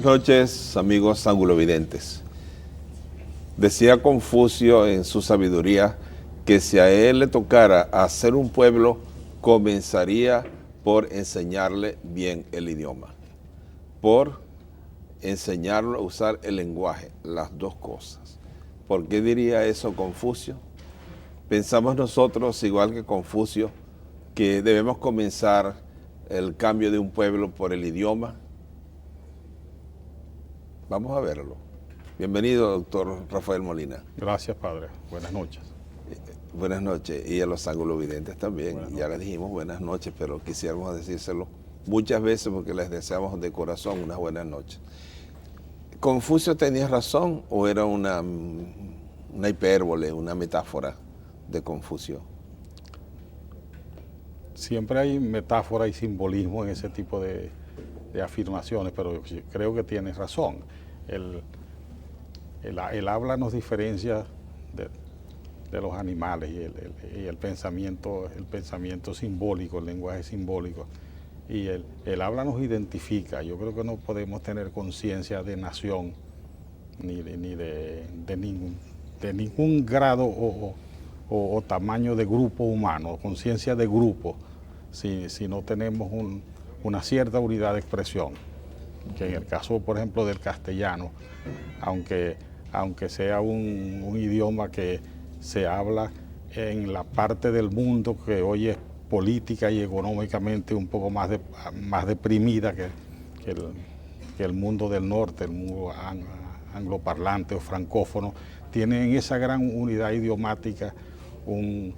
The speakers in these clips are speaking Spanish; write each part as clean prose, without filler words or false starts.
noches, amigos angulovidentes. Decía Confucio en su sabiduría que si a él le tocara hacer un pueblo, comenzaría por enseñarle bien el idioma, por enseñarlo a usar el lenguaje, las dos cosas. ¿Por qué diría eso Confucio? Pensamos nosotros, igual que Confucio, que debemos comenzar el cambio de un pueblo por el idioma. Vamos a verlo. Bienvenido, doctor Rafael Molina. Gracias, padre. Buenas noches. Buenas noches. Y a los angulovidentes también. Ya les dijimos buenas noches, pero quisiéramos decírselo muchas veces porque les deseamos de corazón unas buenas noches. ¿Confucio tenía razón o era una hipérbole, una metáfora de Confucio? Siempre hay metáfora y simbolismo en ese tipo de afirmaciones, pero yo creo que tienes razón. El habla nos diferencia de los animales y el pensamiento simbólico, el lenguaje simbólico. Y el habla nos identifica. Yo creo que no podemos tener conciencia de nación ni de ningún grado o tamaño de grupo humano, conciencia de grupo, si no tenemos una cierta unidad de expresión. Que en el caso, por ejemplo, del castellano, aunque sea un idioma que se habla en la parte del mundo que hoy es política y económicamente un poco más deprimida que el mundo del norte, el mundo angloparlante o francófono, tiene en esa gran unidad idiomática un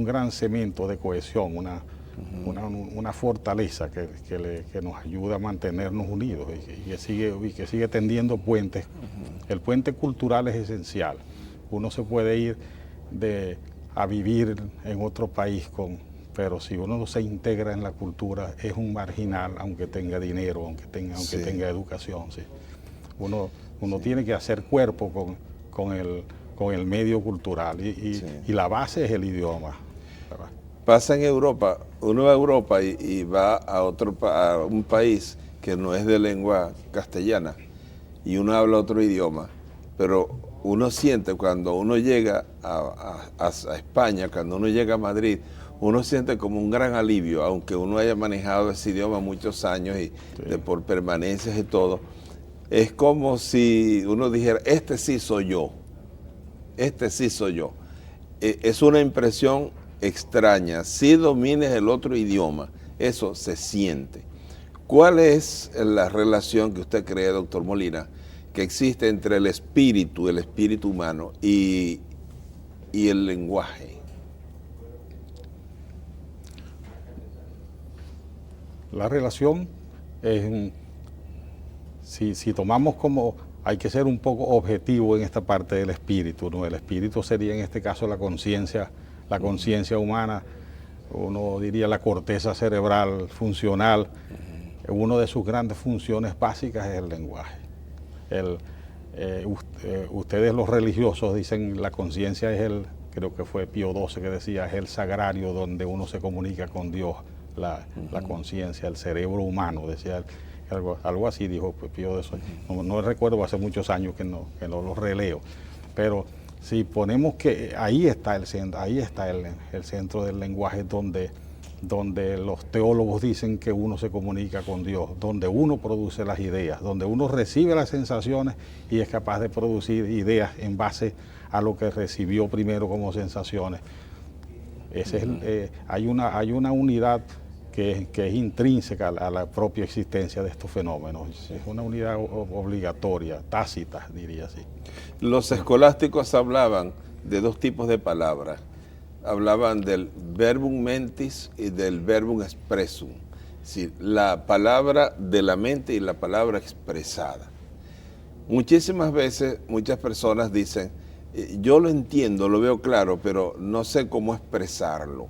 gran cemento de cohesión, una fortaleza que nos ayuda a mantenernos unidos y que sigue tendiendo puentes. El puente cultural es esencial. Uno se puede ir a vivir en otro país, pero si uno no se integra en la cultura, es un marginal, aunque tenga dinero, aunque tenga educación. ¿Sí? Uno tiene que hacer cuerpo con el medio cultural y la base es el idioma. ¿Verdad? Pasa en Europa, uno va a Europa y va a un país que no es de lengua castellana y uno habla otro idioma, pero uno siente cuando uno llega a España, cuando uno llega a Madrid, uno siente como un gran alivio, aunque uno haya manejado ese idioma muchos años y por permanencias y todo. Es como si uno dijera, este sí soy yo, este sí soy yo. Es una impresión extraña. Si domines el otro idioma, eso se siente. ¿Cuál es la relación que usted cree, doctor Molina, que existe entre el espíritu humano y el lenguaje? La relación es, si tomamos como, hay que ser un poco objetivo en esta parte del espíritu, ¿no? El espíritu sería en este caso la conciencia humana, uno diría la corteza cerebral funcional. Una de sus grandes funciones básicas es el lenguaje. Ustedes los religiosos dicen la conciencia es creo que fue Pío XII que decía, es el sagrario donde uno se comunica con Dios, la conciencia, el cerebro humano, decía algo así dijo Pío XII. No recuerdo, hace muchos años que no lo releo, pero si ponemos que ahí está el centro del lenguaje donde los teólogos dicen que uno se comunica con Dios, donde uno produce las ideas, donde uno recibe las sensaciones y es capaz de producir ideas en base a lo que recibió primero como sensaciones. Hay una unidad que es intrínseca a la propia existencia de estos fenómenos. Es una unidad obligatoria, tácita, diría así. Los escolásticos hablaban de dos tipos de palabras. Hablaban del verbum mentis y del verbum expressum, es decir, la palabra de la mente y la palabra expresada. Muchísimas veces, muchas personas dicen, yo lo entiendo, lo veo claro, pero no sé cómo expresarlo.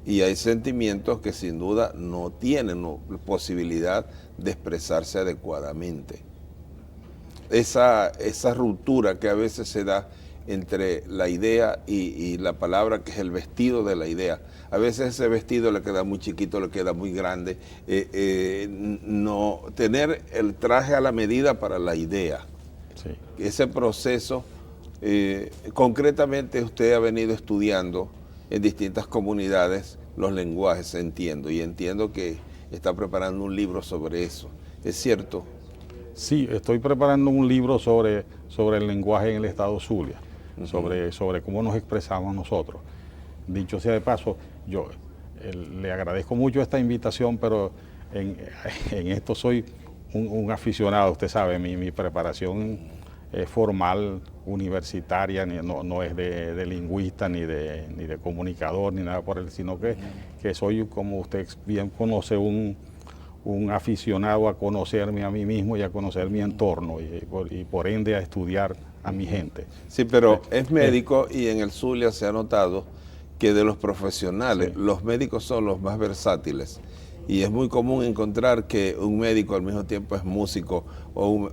Y hay sentimientos que sin duda no tienen posibilidad de expresarse adecuadamente. Esa ruptura que a veces se da entre la idea y la palabra, que es el vestido de la idea. A veces ese vestido le queda muy chiquito, le queda muy grande. No tener el traje a la medida para la idea. Sí. Ese proceso, concretamente usted ha venido estudiando en distintas comunidades los lenguajes, entiendo, y entiendo que está preparando un libro sobre eso. ¿Es cierto? Sí, estoy preparando un libro sobre el lenguaje en el estado Zulia, sobre cómo nos expresamos nosotros. Dicho sea de paso, yo le agradezco mucho esta invitación, pero en esto soy un aficionado. Usted sabe, mi preparación formal, universitaria, no es de lingüista, ni de comunicador, ni nada por el, sino que soy, como usted bien conoce, un aficionado a conocerme a mí mismo y a conocer mi entorno y por ende a estudiar a mi gente. Sí, pero es médico y en el Zulia se ha notado que de los profesionales, sí, los médicos son los más versátiles. Y es muy común encontrar que un médico al mismo tiempo es músico.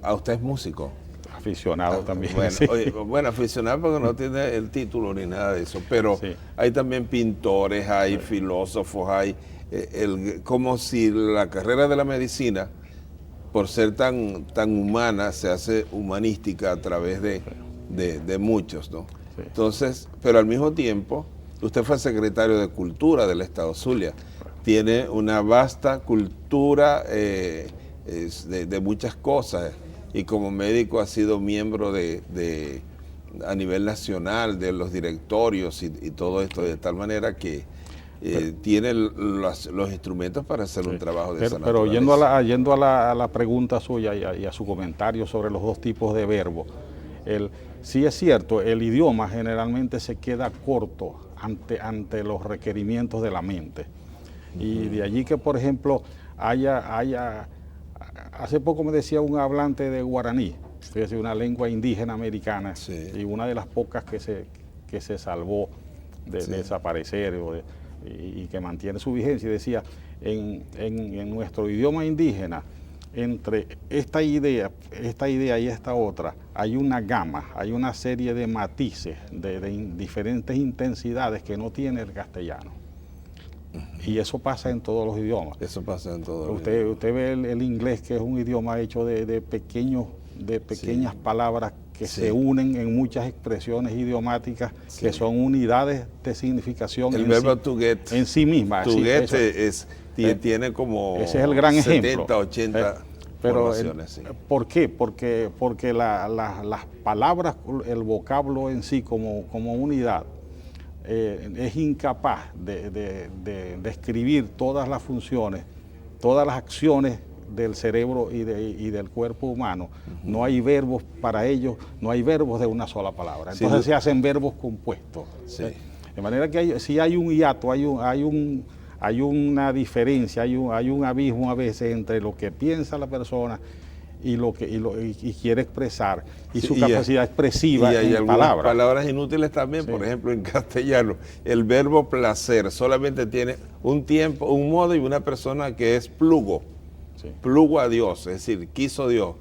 ¿A usted es músico? Aficionado también. Bueno, sí. Bueno, aficionado porque no tiene el título ni nada de eso. Pero sí, hay también pintores, hay filósofos, hay... como si la carrera de la medicina, por ser tan humana, se hace humanística a través de muchos, ¿no? Sí. Entonces, pero al mismo tiempo, usted fue secretario de Cultura del Estado Zulia. Tiene una vasta cultura de muchas cosas, y como médico ha sido miembro a nivel nacional de los directorios y todo esto, de tal manera que tiene los instrumentos para hacer un trabajo de esa naturaleza. Pero yendo a la pregunta suya y a su comentario sobre los dos tipos de verbo, sí es cierto, el idioma generalmente se queda corto ante los requerimientos de la mente. Y de allí que, por ejemplo, hace poco me decía un hablante de guaraní, es decir, una lengua indígena americana, sí, y una de las pocas que se salvó de desaparecer y que mantiene su vigencia, y decía, en nuestro idioma indígena, entre esta idea y esta otra, hay una gama, hay una serie de matices, de diferentes intensidades que no tiene el castellano. Y eso pasa en todos los idiomas. Eso pasa en todos los idiomas. Usted ve el inglés, que es un idioma hecho de pequeñas sí, palabras que sí, se unen en muchas expresiones idiomáticas, sí, que son unidades de significación. El verbo to get en sí misma. To get tiene como ese es el gran 70, ejemplo. 80 formaciones. Sí. ¿Por qué? Porque las palabras, el vocablo en sí como unidad, es incapaz de describir todas las funciones, todas las acciones del cerebro y del cuerpo humano. No hay verbos para ellos, no hay verbos de una sola palabra. Entonces sí, se hacen verbos compuestos. Sí. De manera que si hay un hiato, hay una diferencia, hay un abismo a veces entre lo que piensa la persona y quiere expresar, y sí, su capacidad expresiva y hay en palabras inútiles también. Sí. Por ejemplo, en castellano, el verbo placer solamente tiene un tiempo, un modo y una persona, que es plugo. Sí. Plugo a Dios, es decir, quiso Dios,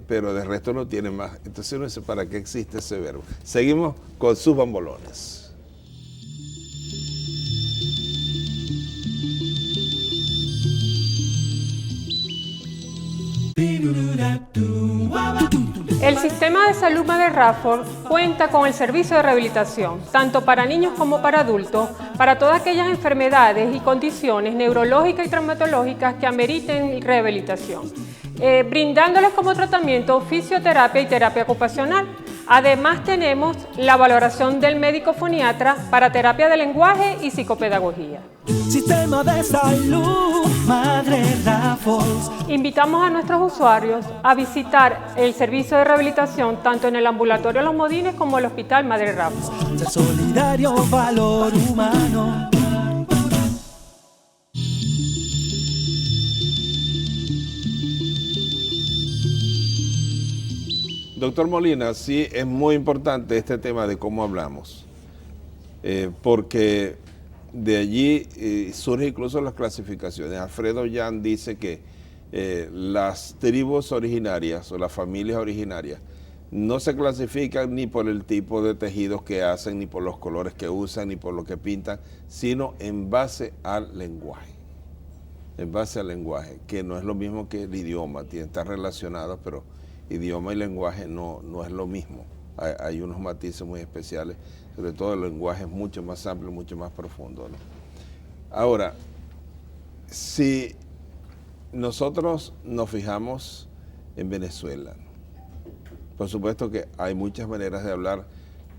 pero de resto no tiene más. Entonces uno dice, ¿para qué existe ese verbo? Seguimos con sus bambolones. El Sistema de Salud Madre Rafford cuenta con el servicio de rehabilitación, tanto para niños como para adultos, para todas aquellas enfermedades y condiciones neurológicas y traumatológicas que ameriten rehabilitación, brindándoles como tratamiento fisioterapia y terapia ocupacional. Además tenemos la valoración del médico foniatra para terapia de lenguaje y psicopedagogía. Sistema de Salud Madre Rafford. Invitamos a nuestros usuarios a visitar el servicio de rehabilitación tanto en el ambulatorio Los Modines como el Hospital Madre Rafford. Ser solidario, valor humano. Doctor Molina, sí es muy importante este tema de cómo hablamos, porque de allí surgen incluso las clasificaciones. Alfredo Yan dice que las tribus originarias o las familias originarias no se clasifican ni por el tipo de tejidos que hacen, ni por los colores que usan, ni por lo que pintan, sino en base al lenguaje. En base al lenguaje, que no es lo mismo que el idioma, están relacionados, pero idioma y lenguaje no es lo mismo. Hay unos matices muy especiales, sobre todo el lenguaje es mucho más amplio, mucho más profundo, ¿no? Ahora, si nosotros nos fijamos en Venezuela, por supuesto que hay muchas maneras de hablar.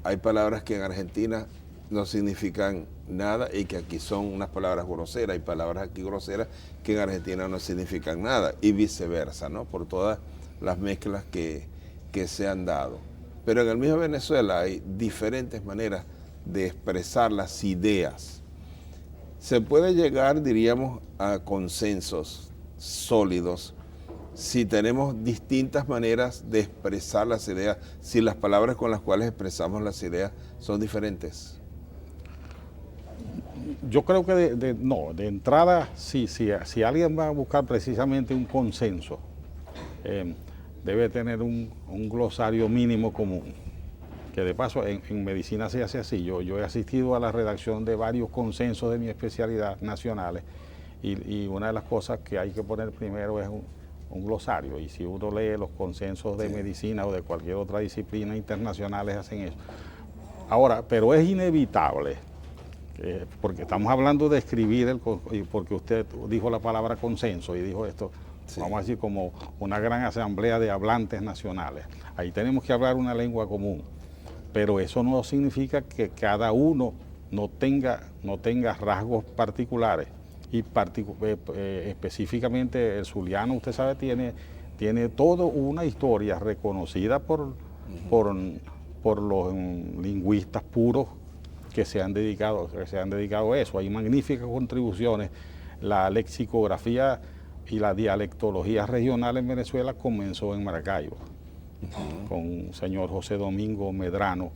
Hay palabras que en Argentina no significan nada y que aquí son unas palabras groseras. Hay palabras aquí groseras que en Argentina no significan nada y viceversa, ¿no? Por todas las mezclas que se han dado. Pero en el mismo Venezuela hay diferentes maneras de expresar las ideas. Se puede llegar, diríamos, a consensos sólidos si tenemos distintas maneras de expresar las ideas, si las palabras con las cuales expresamos las ideas son diferentes. Yo creo que de entrada, si alguien va a buscar precisamente un consenso, debe tener un glosario mínimo común, que de paso en medicina se hace así. Yo he asistido a la redacción de varios consensos de mi especialidad nacionales y una de las cosas que hay que poner primero es un glosario, y si uno lee los consensos de medicina o de cualquier otra disciplina internacionales hacen eso. Ahora, pero es inevitable, porque estamos hablando de escribir, porque usted dijo la palabra consenso y dijo esto, vamos a decir como una gran asamblea de hablantes nacionales. Ahí tenemos que hablar una lengua común, pero eso no significa que cada uno no tenga rasgos particulares. Y específicamente el zuliano, usted sabe, tiene toda una historia reconocida por los lingüistas puros que se han dedicado a eso. Hay magníficas contribuciones. La lexicografía y la dialectología regional en Venezuela comenzó en Maracaibo, con un señor José Domingo Medrano,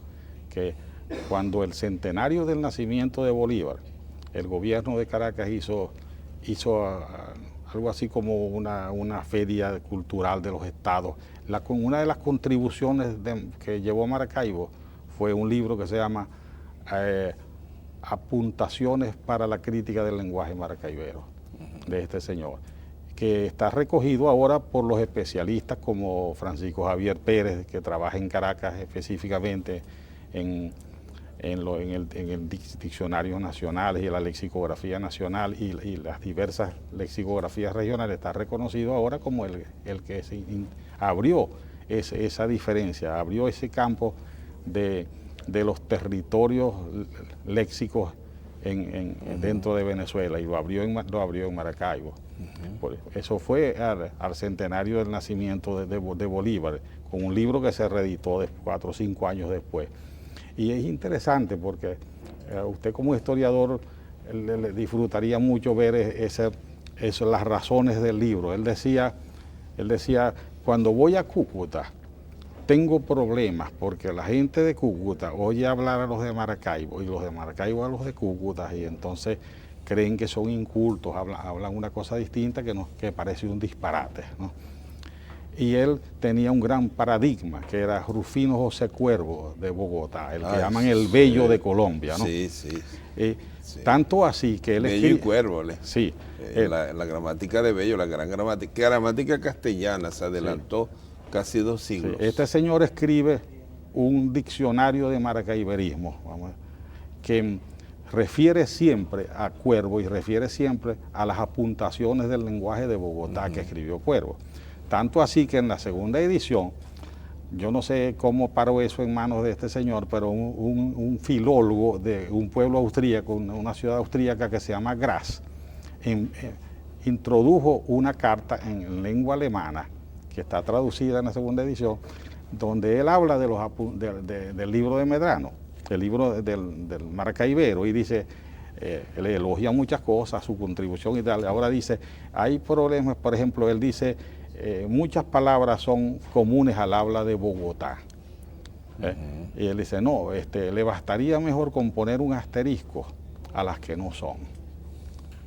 que cuando el centenario del nacimiento de Bolívar, el gobierno de Caracas hizo algo así como una feria cultural de los estados. Una de las contribuciones que llevó a Maracaibo fue un libro que se llama Apuntaciones para la crítica del lenguaje maracaibero, de este señor, que está recogido ahora por los especialistas como Francisco Javier Pérez, que trabaja en Caracas específicamente en el diccionario nacional y la lexicografía nacional y las diversas lexicografías regionales. Está reconocido ahora como el que abrió esa diferencia, abrió ese campo de los territorios léxicos dentro de Venezuela, y lo abrió en Maracaibo. Eso fue al centenario del nacimiento de Bolívar, con un libro que se reeditó 4 o 5 años después. Y es interesante porque usted como historiador le disfrutaría mucho ver las razones del libro. Él decía, cuando voy a Cúcuta tengo problemas porque la gente de Cúcuta oye hablar a los de Maracaibo y los de Maracaibo a los de Cúcuta, y entonces creen que son incultos, hablan una cosa distinta que parece un disparate, ¿no? Y él tenía un gran paradigma, que era Rufino José Cuervo de Bogotá, el que llaman el Bello de Colombia, ¿no? Sí. Tanto así que él Bello y Cuervo, sí, la gramática de Bello, la gran gramática castellana, se adelantó casi 2 siglos. Sí, este señor escribe un diccionario de maracaiberismo, que refiere siempre a Cuervo y refiere siempre a las apuntaciones del lenguaje de Bogotá que escribió Cuervo. Tanto así que en la segunda edición, yo no sé cómo paró eso en manos de este señor, pero un filólogo de un pueblo austríaco, una ciudad austríaca que se llama Graz, introdujo una carta en lengua alemana, que está traducida en la segunda edición, donde él habla del libro de Medrano, el libro del Maracaibero, y dice, le elogia muchas cosas, su contribución y tal. Ahora dice, hay problemas, por ejemplo, él dice, muchas palabras son comunes al habla de Bogotá. Y él dice, no, le bastaría mejor con poner un asterisco a las que no son.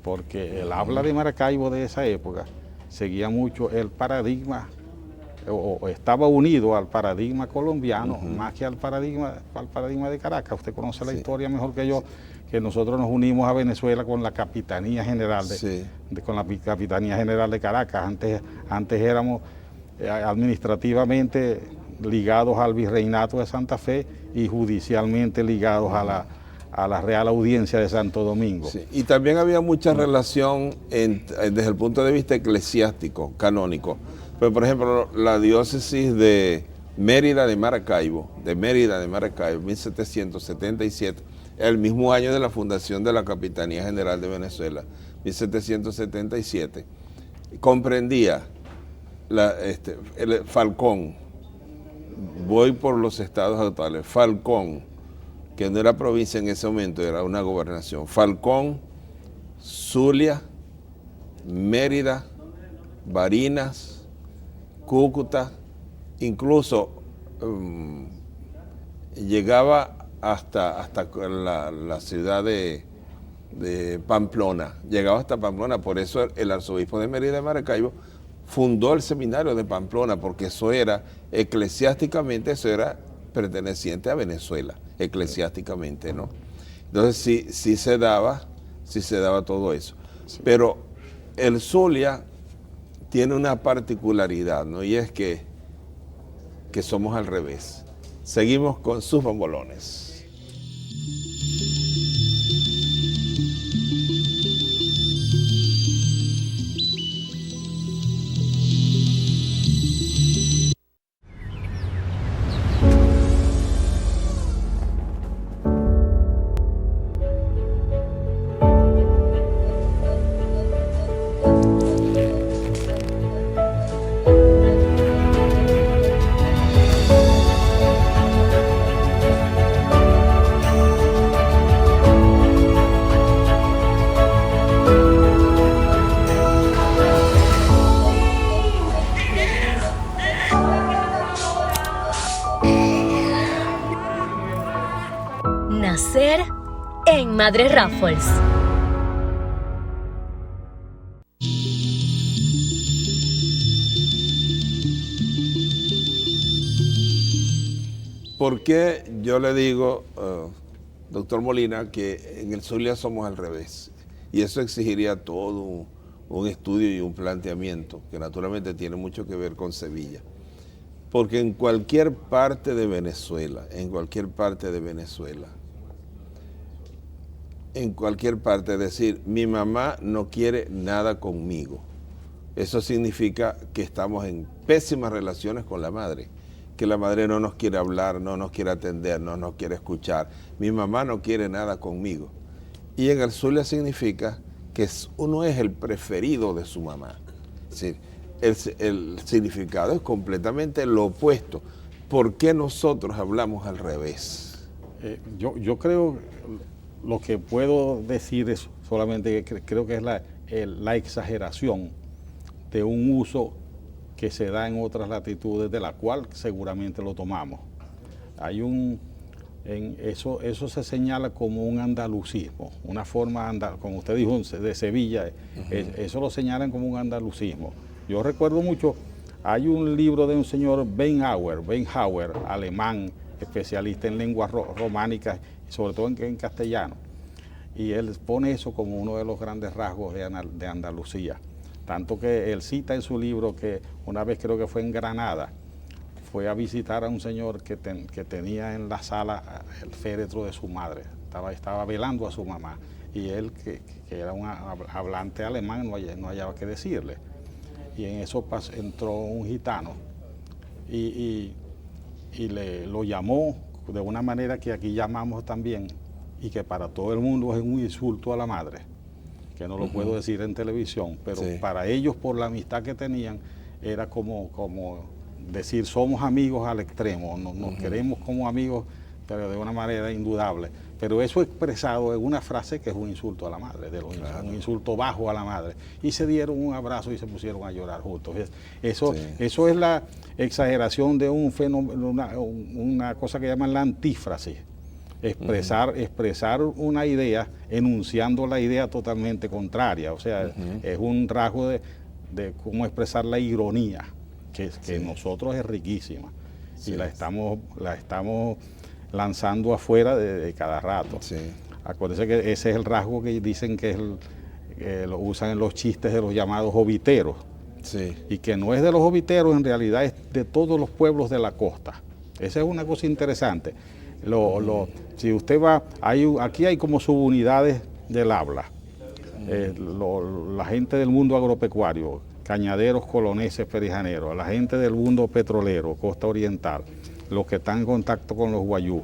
Porque el habla de Maracaibo de esa época seguía mucho el paradigma o estaba unido al paradigma colombiano más que al paradigma de Caracas. Usted conoce la historia mejor que yo, que nosotros nos unimos a Venezuela con la Capitanía General de Caracas. Antes éramos administrativamente ligados al Virreinato de Santa Fe y judicialmente ligados a la Real Audiencia de Santo Domingo. Sí. Y también había mucha relación desde el punto de vista eclesiástico, canónico. Pero, por ejemplo, la diócesis de Mérida de Maracaibo, 1777, el mismo año de la fundación de la Capitanía General de Venezuela, 1777, comprendía el Falcón, voy por los estados actuales, Falcón, que no era provincia en ese momento, era una gobernación, Falcón, Zulia, Mérida, Barinas, Cúcuta, incluso llegaba hasta la ciudad de Pamplona, llegaba hasta Pamplona. Por eso el arzobispo de Mérida de Maracaibo fundó el seminario de Pamplona, porque eso era, eclesiásticamente, eso era perteneciente a Venezuela, eclesiásticamente, ¿no? Entonces sí se daba todo eso. Sí. Pero el Zulia tiene una particularidad, ¿no? Y es que somos al revés. Seguimos con sus bombolones. Nacer en Madre Raffles. ¿Por qué yo le digo, doctor Molina, que en el Zulia somos al revés? Y eso exigiría todo un estudio y un planteamiento, que naturalmente tiene mucho que ver con Sevilla. Porque en cualquier parte de Venezuela, es decir, mi mamá no quiere nada conmigo. Eso significa que estamos en pésimas relaciones con la madre, que la madre no nos quiere hablar, no nos quiere atender, no nos quiere escuchar. Mi mamá no quiere nada conmigo. Y en el Zulia significa que uno es el preferido de su mamá. Es decir, el significado es completamente lo opuesto. ¿Por qué nosotros hablamos al revés? Yo creo, lo que puedo decir es solamente que creo que es la exageración de un uso que se da en otras latitudes, de la cual seguramente lo tomamos. Eso se señala como un andalucismo, una forma, como usted dijo, de Sevilla, eso lo señalan como un andalucismo. Yo recuerdo mucho, hay un libro de un señor Ben Hauer, alemán, especialista en lenguas románicas, sobre todo en castellano, y él pone eso como uno de los grandes rasgos de Andalucía. Tanto que él cita en su libro que una vez, creo que fue en Granada, fue a visitar a un señor que tenía en la sala el féretro de su madre, estaba velando a su mamá, y él, que era un hablante alemán, no hallaba qué decirle. Y en eso entró un gitano y lo llamó de una manera que aquí llamamos también, y que para todo el mundo es un insulto a la madre, que no lo puedo decir en televisión, pero sí, para ellos, por la amistad que tenían, era como decir somos amigos al extremo, nos queremos como amigos, pero de una manera indudable. Pero eso expresado en una frase que es un insulto a la madre, un insulto bajo a la madre. Y se dieron un abrazo y se pusieron a llorar juntos. Eso es la exageración de un fenómeno, una cosa que llaman la antífrasis. Expresar una idea enunciando la idea totalmente contraria. O sea, es un rasgo de cómo expresar la ironía. que Sí. en nosotros es riquísima. Sí. Y la estamos lanzando afuera de cada rato. Sí. Acuérdense que ese es el rasgo que dicen que es lo usan en los chistes de los llamados joviteros. Sí. Y que no es de los joviteros, en realidad es de todos los pueblos de la costa. Esa es una cosa interesante. Si usted va, aquí hay como subunidades del habla. La gente del mundo agropecuario, cañaderos, coloneses, perijaneros, la gente del mundo petrolero, costa oriental, los que están en contacto con los guayú,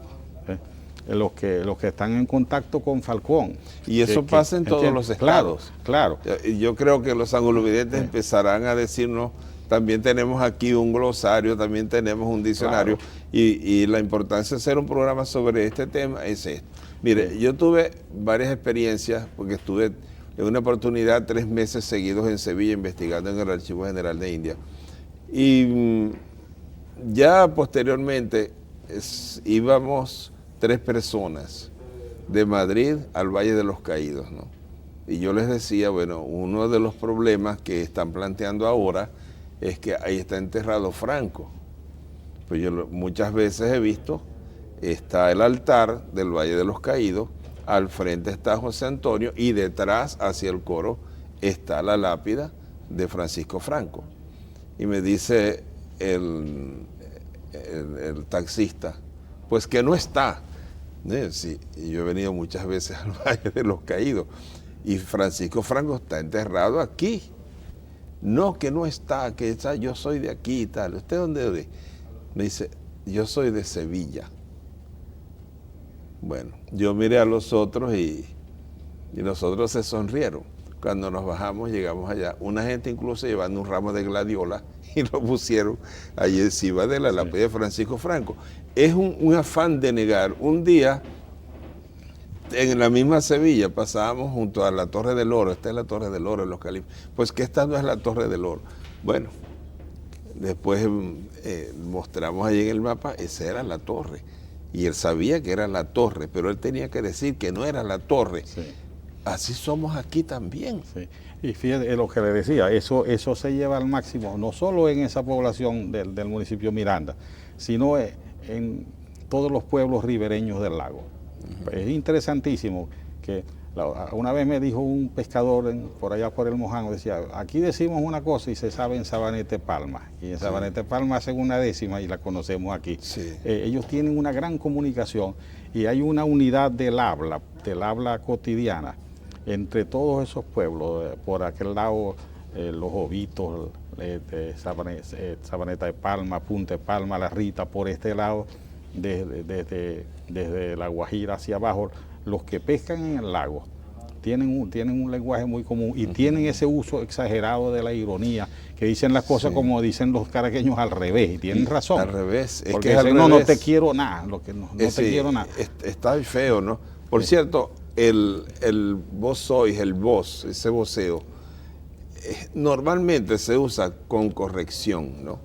los que están en contacto con Falcón. Y eso pasa en todos los estados. Claro. Yo creo que los anglovidentes empezarán a decirnos, también tenemos aquí un glosario, también tenemos un diccionario, Claro. y la importancia de hacer un programa sobre este tema es esto. Mire, yo tuve varias experiencias, porque estuve en una oportunidad 3 meses seguidos en Sevilla investigando en el Archivo General de India. Y ya posteriormente íbamos 3 personas de Madrid al Valle de los Caídos, ¿no? Y yo les decía, bueno, uno de los problemas que están planteando ahora es que ahí está enterrado Franco. Pues yo muchas veces he visto, está el altar del Valle de los Caídos, al frente está José Antonio y detrás, hacia el coro, está la lápida de Francisco Franco. Y me dice el taxista, pues que no está. Sí, y yo he venido muchas veces al Valle de los Caídos y Francisco Franco está enterrado aquí. No, que no está, que está, yo soy de aquí y tal. ¿Usted dónde es? Me dice, yo soy de Sevilla. Bueno, yo miré a los otros y los otros se sonrieron. Cuando nos bajamos, llegamos allá. Una gente incluso llevando un ramo de gladiola y lo pusieron allí encima de la lápida de Francisco Franco. Es un afán de negar. Un día, en la misma Sevilla, pasábamos junto a la Torre del Oro. Esta es la Torre del Oro en los Califas. Pues que esta no es la Torre del Oro. Bueno, después mostramos allí en el mapa, esa era la torre. Y él sabía que era la torre, pero él tenía que decir que no era la torre. Sí. Así somos aquí también. Sí. Y fíjate lo que le decía, eso se lleva al máximo, no solo en esa población del municipio Miranda, sino en todos los pueblos ribereños del lago. Es interesantísimo que una vez me dijo un pescador por allá por el Mojano, decía, aquí decimos una cosa y se sabe en Sabanete Palma, y en Sabanete Palma hacen una décima y la conocemos aquí. Sí. Ellos tienen una gran comunicación y hay una unidad del habla cotidiana entre todos esos pueblos. Por aquel lado, Los Ovitos, Sabaneta de Palma, Punta de Palma, La Rita, por este lado, desde La Guajira hacia abajo, los que pescan en el lago tienen un lenguaje muy común y tienen ese uso exagerado de la ironía, que dicen las cosas como dicen los caraqueños al revés, y tienen razón. Al revés. Es porque que es al dicen, revés. no te quiero nada, no te quiero nada. Está feo, ¿no? Por cierto, el vos sois, el vos, ese voceo, normalmente se usa con corrección, ¿no?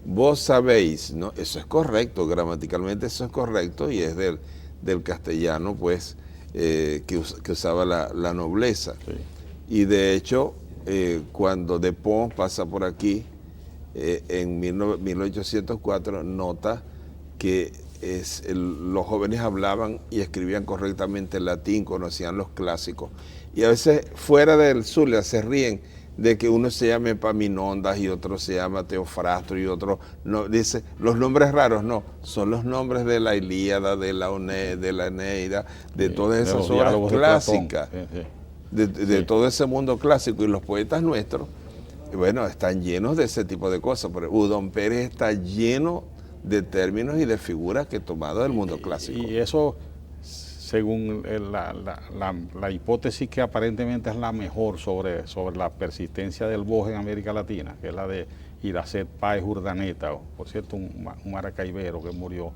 Vos sabéis, ¿no? Eso es correcto, gramaticalmente eso es correcto y es del castellano, pues, que usaba la nobleza. Sí. Y de hecho, cuando De Pons pasa por aquí, en 1804, nota que los jóvenes hablaban y escribían correctamente el latín, conocían los clásicos. Y a veces fuera del Zulia se ríen de que uno se llame Epaminondas y otro se llama Teofrastro y otro no, dice los nombres raros, no, son los nombres de la Ilíada, de la Eneida, de todas esas obras clásicas, de todo ese mundo clásico. Y los poetas nuestros, bueno, están llenos de ese tipo de cosas. Pero Udón Pérez está lleno de términos y de figuras que he tomado del mundo clásico. Y eso, según la hipótesis que aparentemente es la mejor sobre la persistencia del voz en América Latina, que es la de Iracet Páez Urdaneta, por cierto, un maracaibero que murió,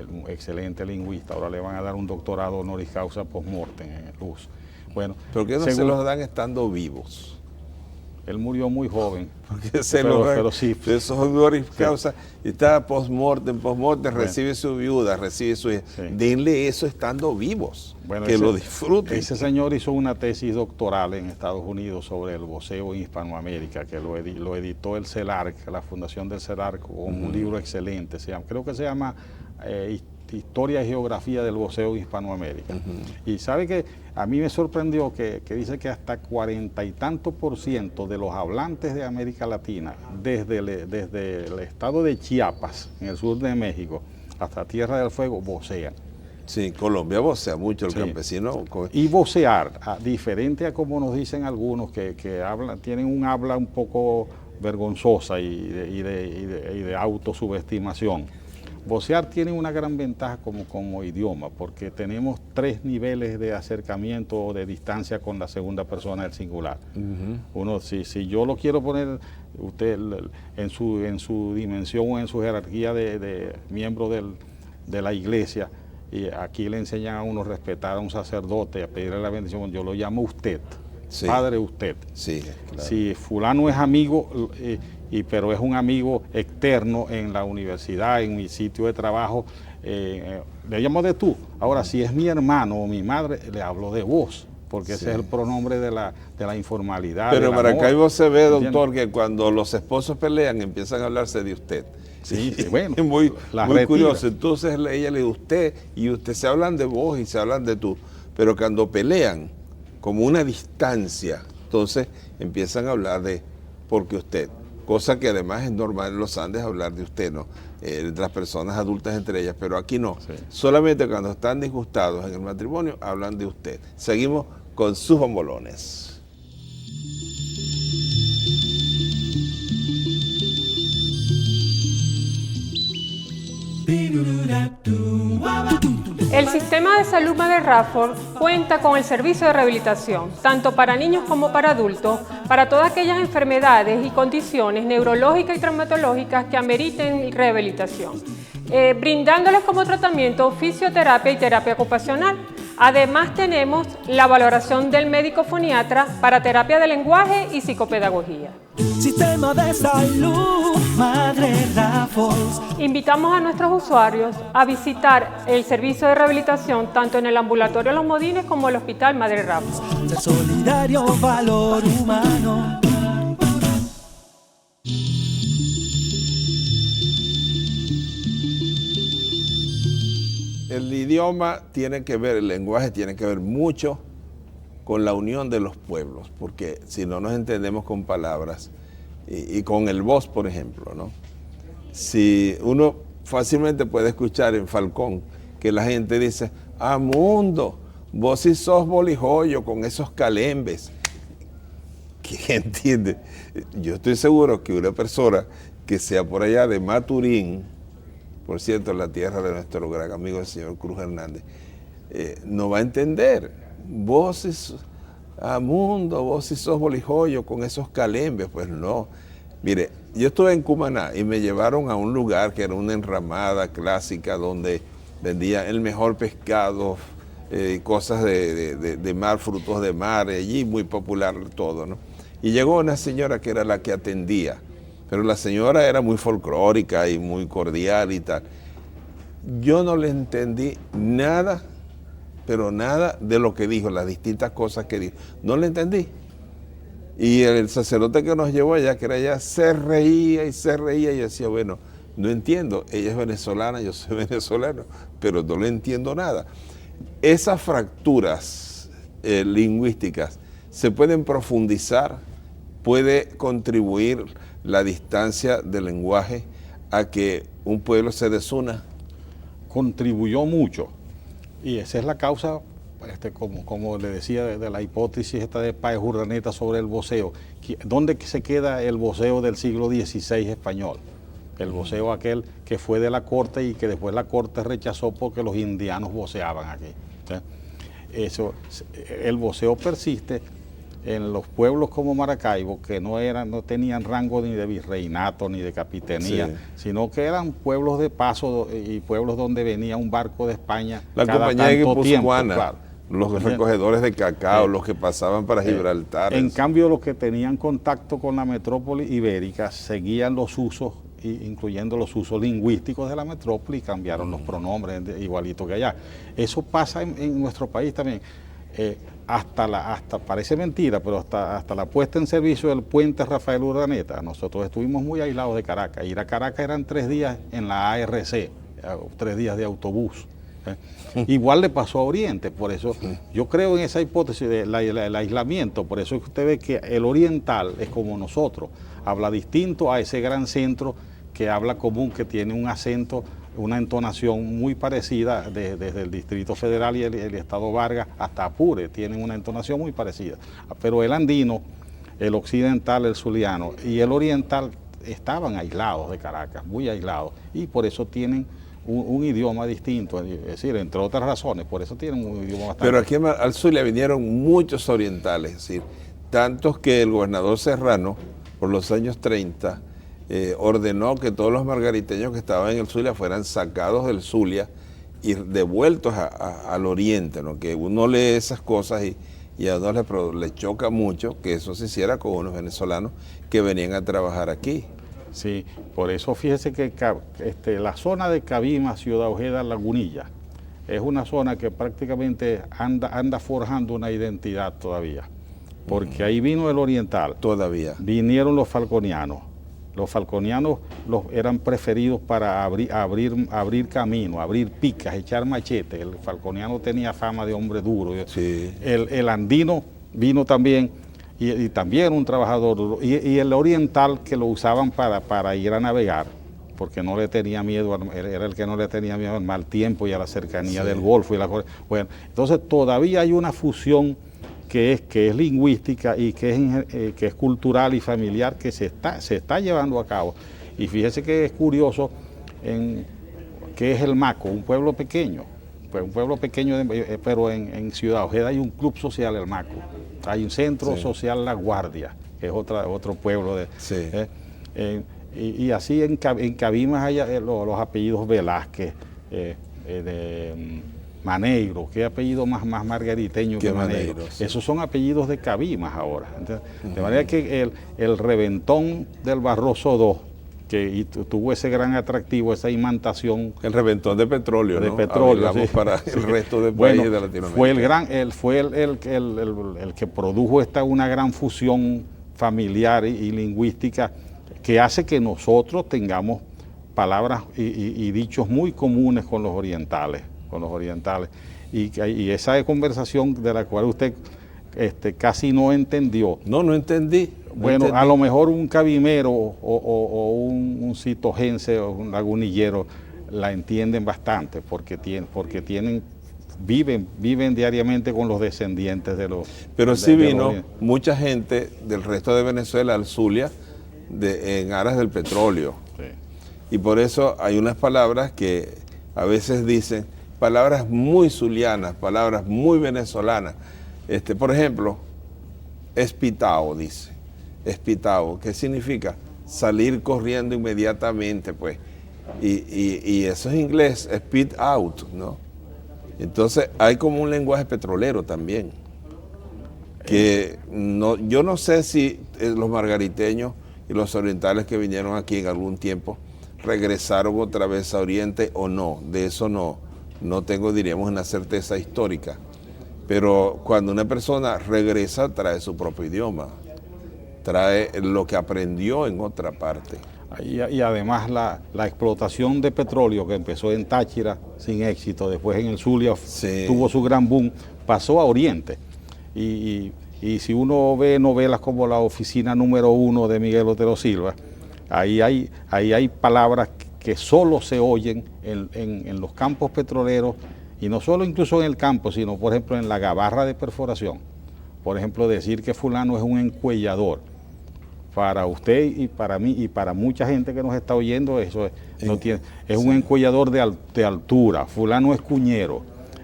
un excelente lingüista. Ahora le van a dar un doctorado honoris causa post-mortem en Luz. Bueno, ¿por qué no se los dan estando vivos? Él murió muy joven. Porque se pero sí. esos honoris Sí. causa, y está post-mortem, Bueno. recibe su viuda, recibe su hija. Sí. Denle eso estando vivos, Bueno, que lo disfruten. Ese señor hizo una tesis doctoral en Estados Unidos sobre el voceo en Hispanoamérica, que lo editó el CELARC, la Fundación del CELARC, con un libro excelente. Creo que se llama Historia y Geografía del Voceo en Hispanoamérica. Y sabe que a mí me sorprendió que dice que hasta 40 y tantos % de los hablantes de América Latina, desde el estado de Chiapas, en el sur de México, hasta Tierra del Fuego, vocean. Sí, Colombia vocea mucho, el Sí. campesino. Y vocear, diferente a como nos dicen algunos que hablan, tienen un habla un poco vergonzosa y de autosubestimación. Vocear tiene una gran ventaja como idioma, porque tenemos 3 niveles de acercamiento o de distancia con la segunda persona del singular. Uno, si yo lo quiero poner usted en su dimensión o en su jerarquía de miembro de la iglesia, y aquí le enseñan a uno a respetar a un sacerdote, a pedirle la bendición, yo lo llamo usted, Sí. padre usted. Sí, claro. Si fulano es amigo, pero es un amigo externo en la universidad, en mi sitio de trabajo, le llamo de tú. Ahora, si es mi hermano o mi madre, le hablo de vos, porque Sí. ese es el pronombre de la informalidad. Pero del Maracaibo amor. se ve, ¿Entiendes? doctor, que cuando los esposos pelean empiezan a hablarse de usted. Sí, bueno, Es muy la muy retira. curioso. Entonces ella le dice usted y usted, se hablan de vos y se hablan de tú. Pero cuando pelean, como una distancia, entonces empiezan a hablar de porque usted. Cosa que además es normal en los Andes hablar de usted, ¿no? Las personas adultas entre ellas, pero aquí no. Sí. Solamente cuando están disgustados en el matrimonio hablan de usted. Seguimos con sus bombolones. El sistema de salud Madre Rafford cuenta con el servicio de rehabilitación, tanto para niños como para adultos, para todas aquellas enfermedades y condiciones neurológicas y traumatológicas que ameriten rehabilitación, brindándoles como tratamiento fisioterapia y terapia ocupacional. Además tenemos la valoración del médico foniatra para terapia de lenguaje y psicopedagogía. Sistema de salud, Madre Raffles. Invitamos a nuestros usuarios a visitar el servicio de rehabilitación tanto en el ambulatorio Los Modines como el Hospital Madre Raffles. De solidario valor humano. El idioma tiene que ver, el lenguaje tiene que ver mucho con la unión de los pueblos, porque si no nos entendemos con palabras y con el voz, por ejemplo, ¿no? Si uno fácilmente puede escuchar en Falcón que la gente dice, mundo, vos sí sos bolijoyo con esos calembes. ¿Quién entiende? Yo estoy seguro que una persona que sea por allá de Maturín, por cierto, la tierra de nuestro gran amigo el señor Cruz Hernández, no va a entender. Vos mundo, vos sí sos bolijoyo con esos calembes. Pues no. Mire, yo estuve en Cumaná y me llevaron a un lugar que era una enramada clásica donde vendían el mejor pescado, cosas de mar, frutos de mar, allí muy popular todo, ¿no? Y llegó una señora que era la que atendía, pero la señora era muy folclórica y muy cordial y tal. Yo no le entendí nada, pero nada de lo que dijo, las distintas cosas que dijo. No le entendí. Y el sacerdote que nos llevó allá, que era ella, se reía y se reía. Y yo decía, bueno, no entiendo. Ella es venezolana, yo soy venezolano, pero no le entiendo nada. Esas fracturas lingüísticas se pueden profundizar, puede contribuir la distancia del lenguaje a que un pueblo se desuna. Contribuyó mucho, y esa es la causa, como le decía, de la hipótesis esta de Páez Urdaneta sobre el voceo. ¿Dónde se queda el voceo del siglo XVI español? El voceo aquel que fue de la corte y que después la corte rechazó porque los indianos voceaban aquí. Eso, el voceo persiste en los pueblos como Maracaibo, que no tenían rango ni de virreinato ni de capitanía, Sí. sino que eran pueblos de paso y pueblos donde venía un barco de España La cada compañía tanto tiempo, guipuzcoana. claro. los recogedores de cacao, los que pasaban para Gibraltar. En cambio, los que tenían contacto con la metrópoli ibérica seguían los usos, incluyendo los usos lingüísticos de la metrópoli, y cambiaron los pronombres igualito que allá. Eso pasa en nuestro país también. Hasta parece mentira, pero hasta la puesta en servicio del puente Rafael Urdaneta, nosotros estuvimos muy aislados de Caracas. Ir a Caracas eran 3 días en la ARC, 3 días de autobús. Igual le pasó a Oriente, por eso yo creo en esa hipótesis del aislamiento. Por eso es que usted ve que el oriental es como nosotros, habla distinto a ese gran centro que habla común, que tiene un acento, una entonación muy parecida desde el Distrito Federal y el Estado Vargas hasta Apure, tienen una entonación muy parecida. Pero el andino, el occidental, el zuliano y el oriental estaban aislados de Caracas, muy aislados, y por eso tienen un idioma distinto, es decir, entre otras razones, por eso tienen un idioma bastante... Pero aquí al Zulia vinieron muchos orientales, es decir, tantos que el gobernador Serrano, por los años 30, ordenó que todos los margariteños que estaban en el Zulia fueran sacados del Zulia y devueltos al oriente, ¿no? Que uno lee esas cosas y a uno le choca mucho que eso se hiciera con unos venezolanos que venían a trabajar aquí. Sí, por eso fíjese que la zona de Cabima, Ciudad Ojeda, Lagunilla, es una zona que prácticamente anda forjando una identidad todavía, porque ahí vino el oriental. Todavía. Vinieron los falconianos. Los falconianos eran preferidos para abrir camino, abrir picas, echar machetes. El falconiano tenía fama de hombre duro. Sí. El andino vino también, y también un trabajador duro. Y el oriental, que lo usaban para ir a navegar, porque no le tenía miedo, era el que no le tenía miedo al mal tiempo y a la cercanía del Golfo. Bueno, entonces todavía hay una fusión que es lingüística y que es cultural y familiar, que se está llevando a cabo. Y fíjese que es curioso que es el Maco, un pueblo pequeño, pero en Ciudad Ojeda hay un club social, el Maco. Hay un centro social, La Guardia, que es otro pueblo. Y así en Cabimas hay los apellidos Velázquez, Maneiro, qué apellido más margariteño que Maneiro. Sí. Esos son apellidos de Cabimas ahora. Entonces, de manera que el Reventón del Barroso II, que tuvo ese gran atractivo, esa imantación. El Reventón de petróleo, de petróleo, sí. Para el resto del país de Latinoamérica. Fue el que produjo una gran fusión familiar y lingüística, que hace que nosotros tengamos palabras y dichos muy comunes con los orientales. Y esa conversación de la cual usted casi no entendió. No entendí. Bueno, a lo mejor un cabimero o un citogense o un lagunillero la entienden bastante, porque viven diariamente con los descendientes de los... Pero sí vino mucha gente del resto de Venezuela al Zulia en aras del petróleo. Sí. Y por eso hay unas palabras que a veces dicen, palabras muy zulianas, palabras muy venezolanas. Por ejemplo, espitao, dice. Espitao, ¿qué significa? Salir corriendo inmediatamente, pues. Y eso es inglés, spit out, ¿no? Entonces hay como un lenguaje petrolero también. Que yo no sé si los margariteños y los orientales que vinieron aquí en algún tiempo regresaron otra vez a Oriente o no. De eso no tengo, diríamos, una certeza histórica. Pero cuando una persona regresa, trae su propio idioma, trae lo que aprendió en otra parte. Y además la explotación de petróleo, que empezó en Táchira sin éxito, después en el Zulia tuvo su gran boom, pasó a Oriente. Y si uno ve novelas como La Oficina número 1 de Miguel Otero Silva, ahí hay palabras que solo se oyen en los campos petroleros, y no solo incluso en el campo, sino por ejemplo en la gabarra de perforación. Por ejemplo, decir que fulano es un encuellador. Para usted y para mí y para mucha gente que nos está oyendo, eso es un encuellador de altura. Fulano es cuñero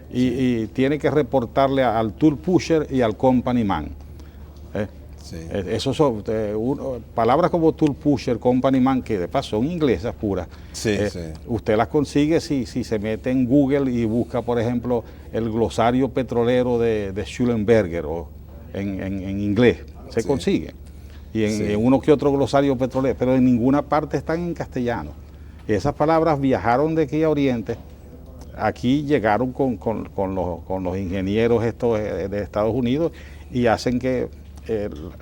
y tiene que reportarle al tool pusher y al company man. Sí. Eso son palabras como tool pusher, company man, que de paso son inglesas puras. Sí, sí. Usted las consigue si se mete en Google y busca, por ejemplo, el glosario petrolero de Schulenberger o en inglés. Se Sí. consigue. Y Sí. en uno que otro glosario petrolero, pero en ninguna parte están en castellano. Esas palabras viajaron de aquí a Oriente. Aquí llegaron con los ingenieros estos de Estados Unidos y hacen que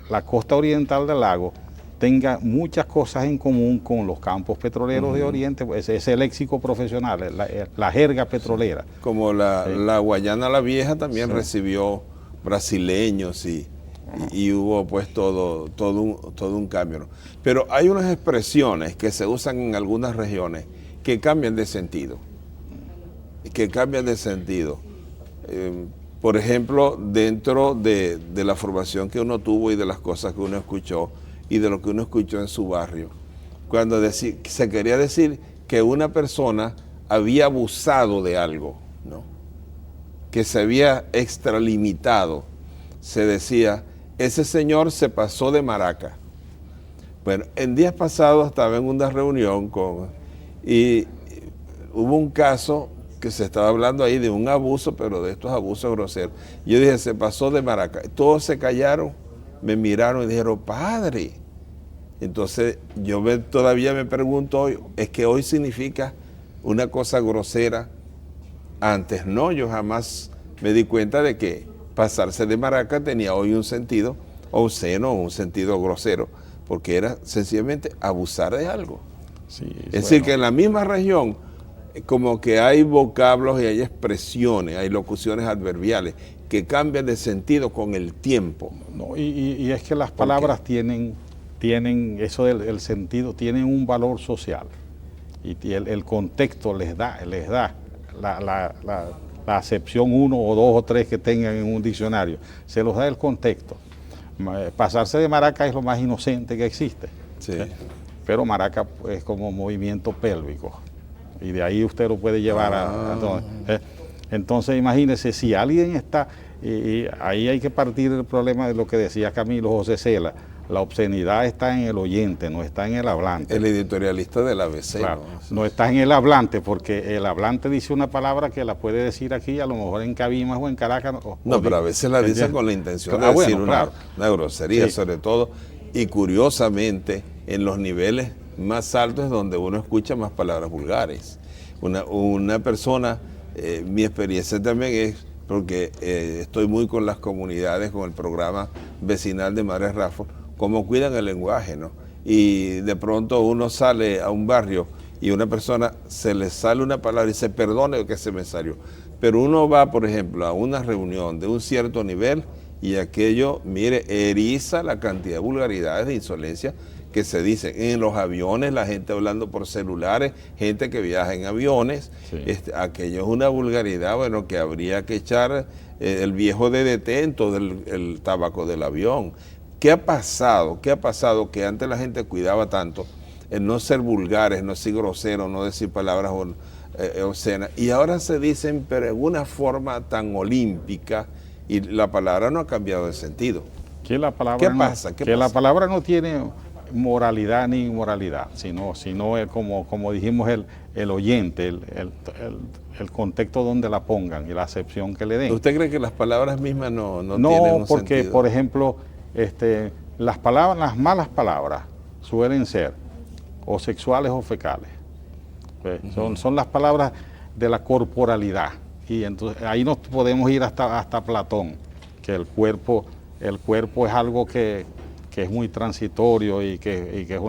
la costa oriental del lago tenga muchas cosas en común con los campos petroleros de Oriente, pues ese léxico profesional, la jerga petrolera. Como la Guayana la Vieja también Sí. recibió brasileños y hubo pues todo un cambio, ¿no? Pero hay unas expresiones que se usan en algunas regiones que cambian de sentido. Por ejemplo, dentro de la formación que uno tuvo y de las cosas que uno escuchó y de lo que uno escuchó en su barrio, cuando se quería decir que una persona había abusado de algo, ¿no? Que se había extralimitado, se decía, ese señor se pasó de maraca. Bueno, en días pasados estaba en una reunión y hubo un caso que se estaba hablando ahí de un abuso, pero de estos abusos groseros. Yo dije, se pasó de maraca. Todos se callaron, me miraron y dijeron, padre. Entonces todavía me pregunto hoy, ¿es que hoy significa una cosa grosera? Antes no, yo jamás me di cuenta de que pasarse de maraca tenía hoy un sentido obsceno, un sentido grosero, porque era sencillamente abusar de algo. Sí, Es decir, que en la misma región, como que hay vocablos y hay expresiones, hay locuciones adverbiales que cambian de sentido con el tiempo. No, y es que las palabras tienen eso del sentido, tienen un valor social. Y el contexto les da la acepción 1 o 2 o 3 que tengan en un diccionario. Se los da el contexto. Pasarse de maraca es lo más inocente que existe. Sí. Pero maraca es como movimiento pélvico. Y de ahí usted lo puede llevar entonces imagínese, si alguien está, y ahí hay que partir del problema de lo que decía Camilo José Cela, la obscenidad está en el oyente, no está en el hablante. El editorialista del ABC. Claro, no está en el hablante, porque el hablante dice una palabra que la puede decir aquí, a lo mejor en Cabimas o en Caracas. No, pero a veces la dice con la intención de decir una grosería, Sí. sobre todo, y curiosamente, en los niveles más altos es donde uno escucha más palabras vulgares. Una persona, mi experiencia también es, porque estoy muy con las comunidades, con el programa vecinal de Madres Raffles, cómo cuidan el lenguaje, ¿no? Y de pronto uno sale a un barrio y una persona se le sale una palabra y se perdone que se me salió. Pero uno va, por ejemplo, a una reunión de un cierto nivel y aquello, mire, eriza la cantidad de vulgaridades, de insolencia que se dicen. En los aviones, la gente hablando por celulares, gente que viaja en aviones, Sí. Aquello es una vulgaridad, bueno, que habría que echar el viejo DDT en todo el tabaco del avión. ¿Qué ha pasado? ¿Qué ha pasado que antes la gente cuidaba tanto en no ser vulgares, no ser groseros, no decir palabras obscenas? Y ahora se dicen, pero en una forma tan olímpica, y la palabra no ha cambiado de sentido. Que la palabra ¿Qué no, pasa? ¿Qué que la pasa? palabra no tiene moralidad ni inmoralidad, sino como dijimos el oyente, el contexto donde la pongan y la acepción que le den. ¿Usted cree que las palabras mismas no tienen No, un porque sentido? por ejemplo, las malas palabras suelen ser o sexuales o fecales. Son las palabras de la corporalidad. Y entonces ahí nos podemos ir hasta Platón, que el cuerpo es algo que es muy transitorio y que es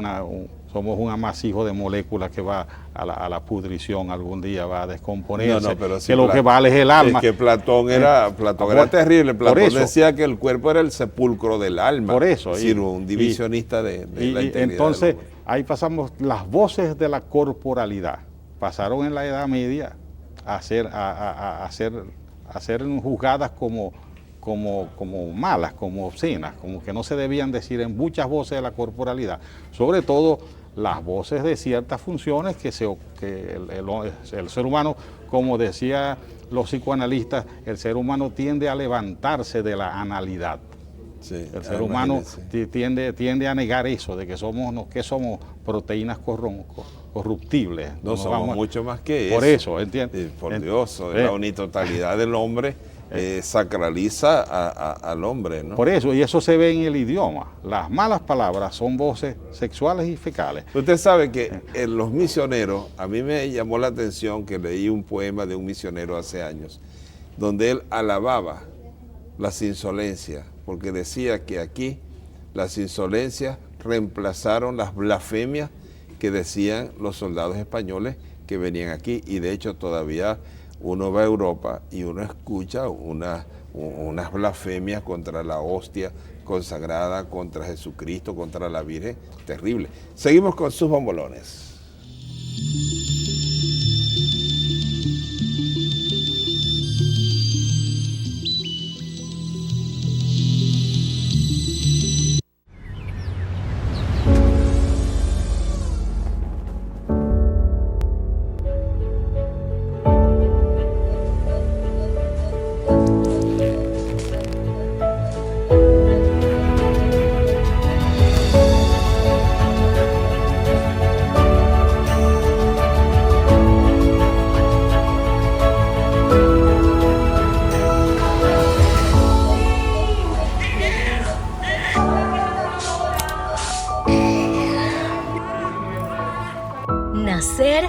somos un amasijo de moléculas que va a la pudrición, algún día va a descomponerse, No, pero sí, que lo que vale es el alma. Es que Platón era terrible. Platón eso. decía que el cuerpo era el sepulcro del alma. Por eso. Es decir, un divisionista de la integridad entonces, del hombre. ahí pasamos las voces de la corporalidad. Pasaron en la Edad Media a ser juzgadas como malas, como obscenas, como que no se debían decir en muchas voces de la corporalidad. Sobre todo las voces de ciertas funciones que el ser humano, como decía los psicoanalistas, el ser humano tiende a levantarse de la analidad. Sí, El ser humano imagínense. tiende a negar eso, de que somos proteínas corruptibles. No somos mucho más que por eso. eso, ¿entiendes? Por Dios, la unitotalidad del hombre sacraliza al hombre, ¿no? Por eso, y eso se ve en el idioma. Las malas palabras son voces sexuales y fecales. Usted sabe que en los misioneros, a mí me llamó la atención que leí un poema de un misionero hace años, donde él alababa las insolencias, porque decía que aquí las insolencias reemplazaron las blasfemias que decían los soldados españoles que venían aquí, y de hecho todavía uno va a Europa y uno escucha unas blasfemias contra la hostia consagrada, contra Jesucristo, contra la Virgen, terrible. Seguimos con sus bombolones. Nacer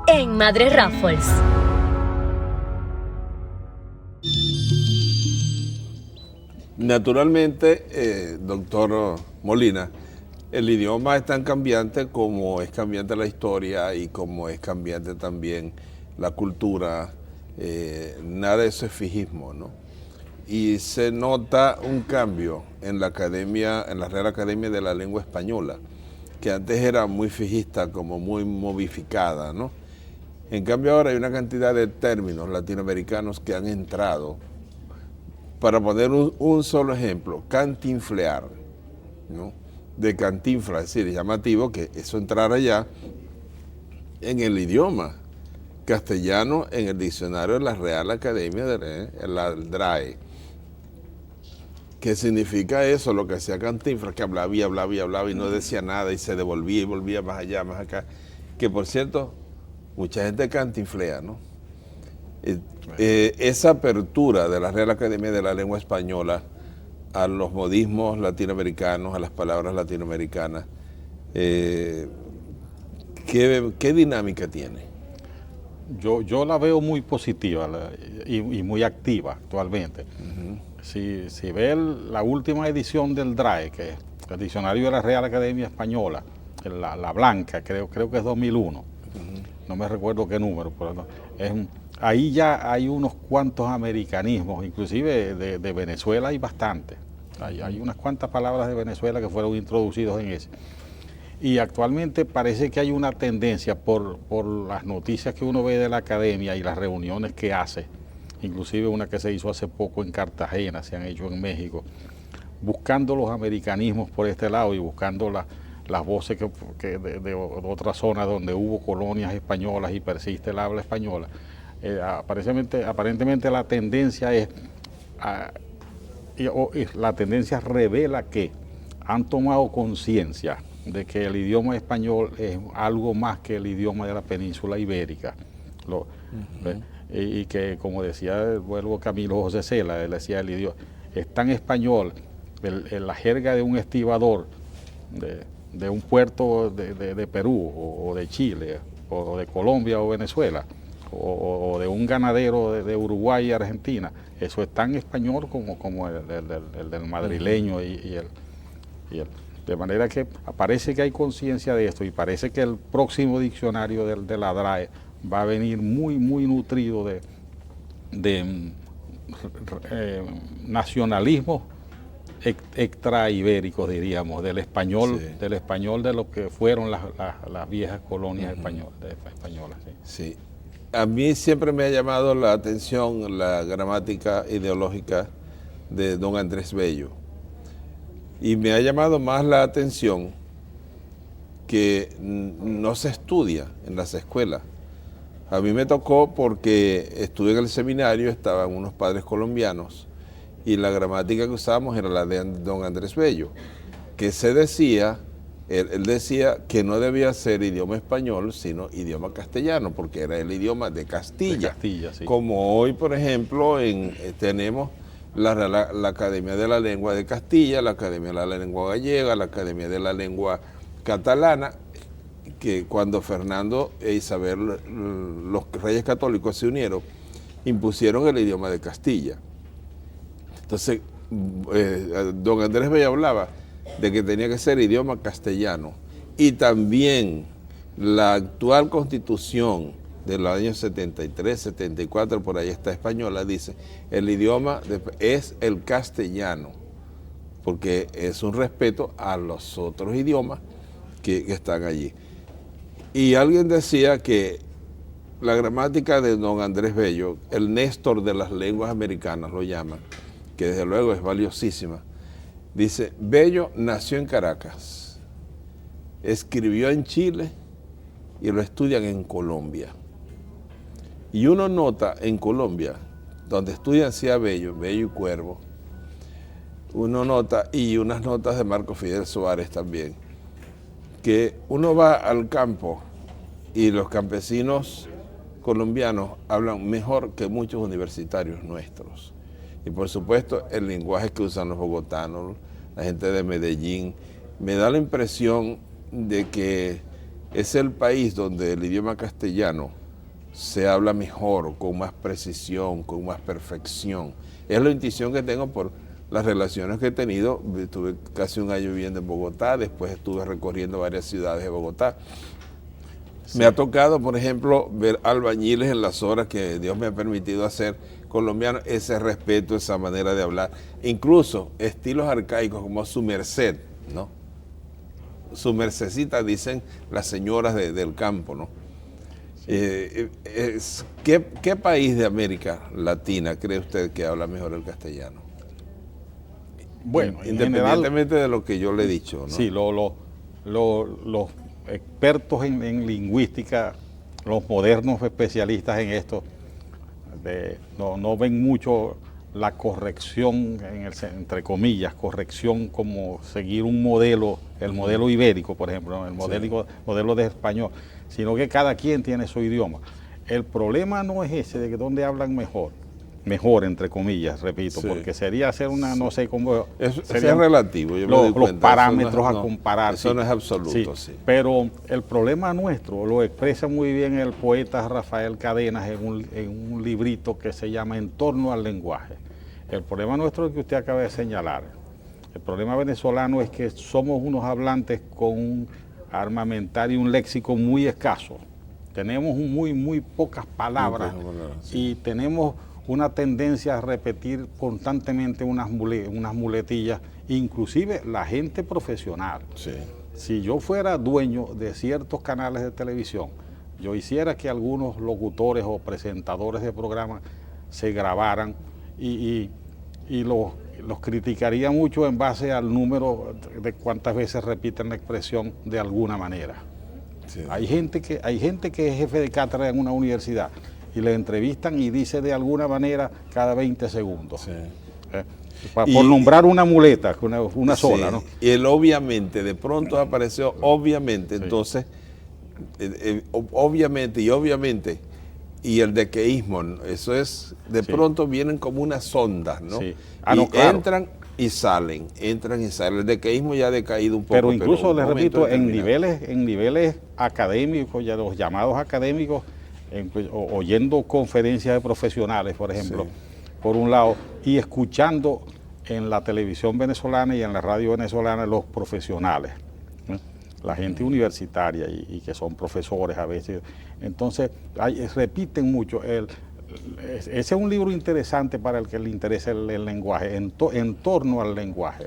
en Madre Raffles. Naturalmente, doctor Molina, el idioma es tan cambiante como es cambiante la historia y como es cambiante también la cultura. Nada de eso es fijismo, ¿no? Y se nota un cambio en la academia, en la Real Academia de la Lengua Española, que antes era muy fijista, como muy movificada, ¿no? En cambio ahora hay una cantidad de términos latinoamericanos que han entrado. Para poner un solo ejemplo, cantinflear, ¿no? De cantinfla, es decir, es llamativo que eso entrara ya en el idioma castellano, en el diccionario de la Real Academia de la DRAE. ¿Qué significa eso? Lo que hacía Cantinflas, que hablaba y hablaba y hablaba y no decía nada y se devolvía y volvía más allá, más acá. Que por cierto, mucha gente cantinflea, ¿no? Esa apertura de la Real Academia de la Lengua Española a los modismos latinoamericanos, a las palabras latinoamericanas, ¿qué dinámica tiene? Yo la veo muy positiva y muy activa actualmente. Si ve la última edición del DRAE, que es el Diccionario de la Real Academia Española, la blanca, creo que es 2001, no me recuerdo qué número, pero ahí ya hay unos cuantos americanismos, inclusive de Venezuela hay bastante. Hay unas cuantas palabras de Venezuela que fueron introducidos en ese. Y actualmente parece que hay una tendencia por las noticias que uno ve de la academia y las reuniones que hace, inclusive una que se hizo hace poco en Cartagena, se han hecho en México, buscando los americanismos por este lado y buscando las voces de otras zonas donde hubo colonias españolas y persiste el habla española. Aparentemente la tendencia es, la tendencia revela que han tomado conciencia de que el idioma español es algo más que el idioma de la península ibérica. Y que, como decía el vuelvo Camilo José Cela, él decía, el idioma es tan español, la jerga de un estibador de un puerto de Perú o de Chile o de Colombia o Venezuela o de un ganadero de Uruguay y Argentina, eso es tan español como el del madrileño y el de manera que parece que hay conciencia de esto y parece que el próximo diccionario de la DRAE va a venir muy nutrido de nacionalismos extraibéricos, diríamos, del español, sí, del español de lo que fueron las viejas colonias españolas. Sí. A mí siempre me ha llamado la atención la gramática ideológica de don Andrés Bello. Y me ha llamado más la atención que no se estudia en las escuelas. A mí me tocó porque estuve en el seminario, estaban unos padres colombianos y la gramática que usábamos era la de don Andrés Bello, que se decía, él decía que no debía ser idioma español, sino idioma castellano, porque era el idioma de Castilla. De Castilla, sí. Como hoy, por ejemplo, tenemos la Academia de la Lengua de Castilla, la Academia de la Lengua Gallega, la Academia de la Lengua Catalana, que cuando Fernando e Isabel, los reyes católicos, se unieron, impusieron el idioma de Castilla. Entonces, don Andrés Bello hablaba de que tenía que ser idioma castellano, y también la actual constitución de los años 73, 74, por ahí está española, dice, el idioma es el castellano, porque es un respeto a los otros idiomas que están allí. Y alguien decía que la gramática de don Andrés Bello, el Néstor de las lenguas americanas lo llaman, que desde luego es valiosísima, dice, Bello nació en Caracas, escribió en Chile y lo estudian en Colombia. Y uno nota en Colombia, donde estudian sí a Bello, Bello y Cuervo, uno nota, y unas notas de Marco Fidel Suárez también, que uno va al campo y los campesinos colombianos hablan mejor que muchos universitarios nuestros. Y por supuesto el lenguaje que usan los bogotanos, la gente de Medellín, me da la impresión de que es el país donde el idioma castellano se habla mejor, con más precisión, con más perfección. Es la intuición que tengo por las relaciones que he tenido. Estuve casi un año viviendo en Bogotá, después estuve recorriendo varias ciudades de Bogotá. Sí. Me ha tocado, por ejemplo, ver albañiles en las horas que Dios me ha permitido hacer colombianos, ese respeto, esa manera de hablar, incluso estilos arcaicos como su merced, ¿no? Su mercedcita, dicen las señoras del campo, ¿no? ¿Qué país de América Latina cree usted que habla mejor el castellano? Bueno, independientemente general, de lo que yo le he dicho, ¿no? Sí, los expertos en lingüística, los modernos especialistas en esto, no ven mucho la corrección, entre comillas, corrección como seguir un modelo, el modelo ibérico, por ejemplo, ¿no? El modelo de español, sino que cada quien tiene su idioma. El problema no es ese de que dónde hablan mejor, entre comillas, repito, porque sería hacer una, no sé cómo... Eso es relativo, yo me doy cuenta. Los parámetros a comparar. Eso no es absoluto, sí. Pero el problema nuestro lo expresa muy bien el poeta Rafael Cadenas en un librito que se llama En torno al lenguaje. El problema nuestro es el que usted acaba de señalar. El problema venezolano es que somos unos hablantes con un armamentario y un léxico muy escaso. Tenemos muy pocas palabras y tenemos una tendencia a repetir constantemente unas muletillas, inclusive la gente profesional. Sí. Si yo fuera dueño de ciertos canales de televisión, yo hiciera que algunos locutores o presentadores de programas se grabaran y los criticaría mucho en base al número de cuántas veces repiten la expresión de alguna manera. Sí. Hay gente que es jefe de cátedra en una universidad y le entrevistan y dice de alguna manera cada 20 segundos. Sí. Por nombrar una muleta, una sola, sí, ¿no? Y él obviamente, de pronto apareció obviamente, sí. Entonces, obviamente, y el dequeísmo, eso es, de pronto vienen como unas sondas, ¿no? Sí. No, claro. Entran y salen. El dequeísmo ya ha decaído un poco. Pero incluso, les repito, en niveles académicos, ya los llamados académicos, oyendo conferencias de profesionales, por ejemplo, sí. Por un lado, y escuchando en la televisión venezolana y en la radio venezolana los profesionales, ¿no? La gente universitaria y que son profesores a veces. Entonces, repiten mucho. Ese es un libro interesante para el que le interesa el lenguaje, en torno al lenguaje.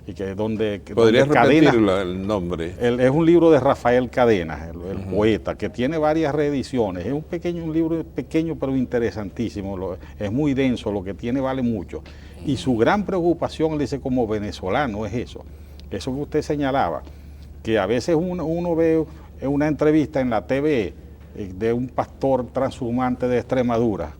Y que ¿Podrías repetirlo el nombre? Es un libro de Rafael Cadenas, el poeta, que tiene varias reediciones. Es un libro pequeño pero interesantísimo. Es muy denso, lo que tiene vale mucho. Y su gran preocupación, le dice, como venezolano, es eso que usted señalaba, que a veces uno ve una entrevista en la TV de un pastor transhumante de Extremadura,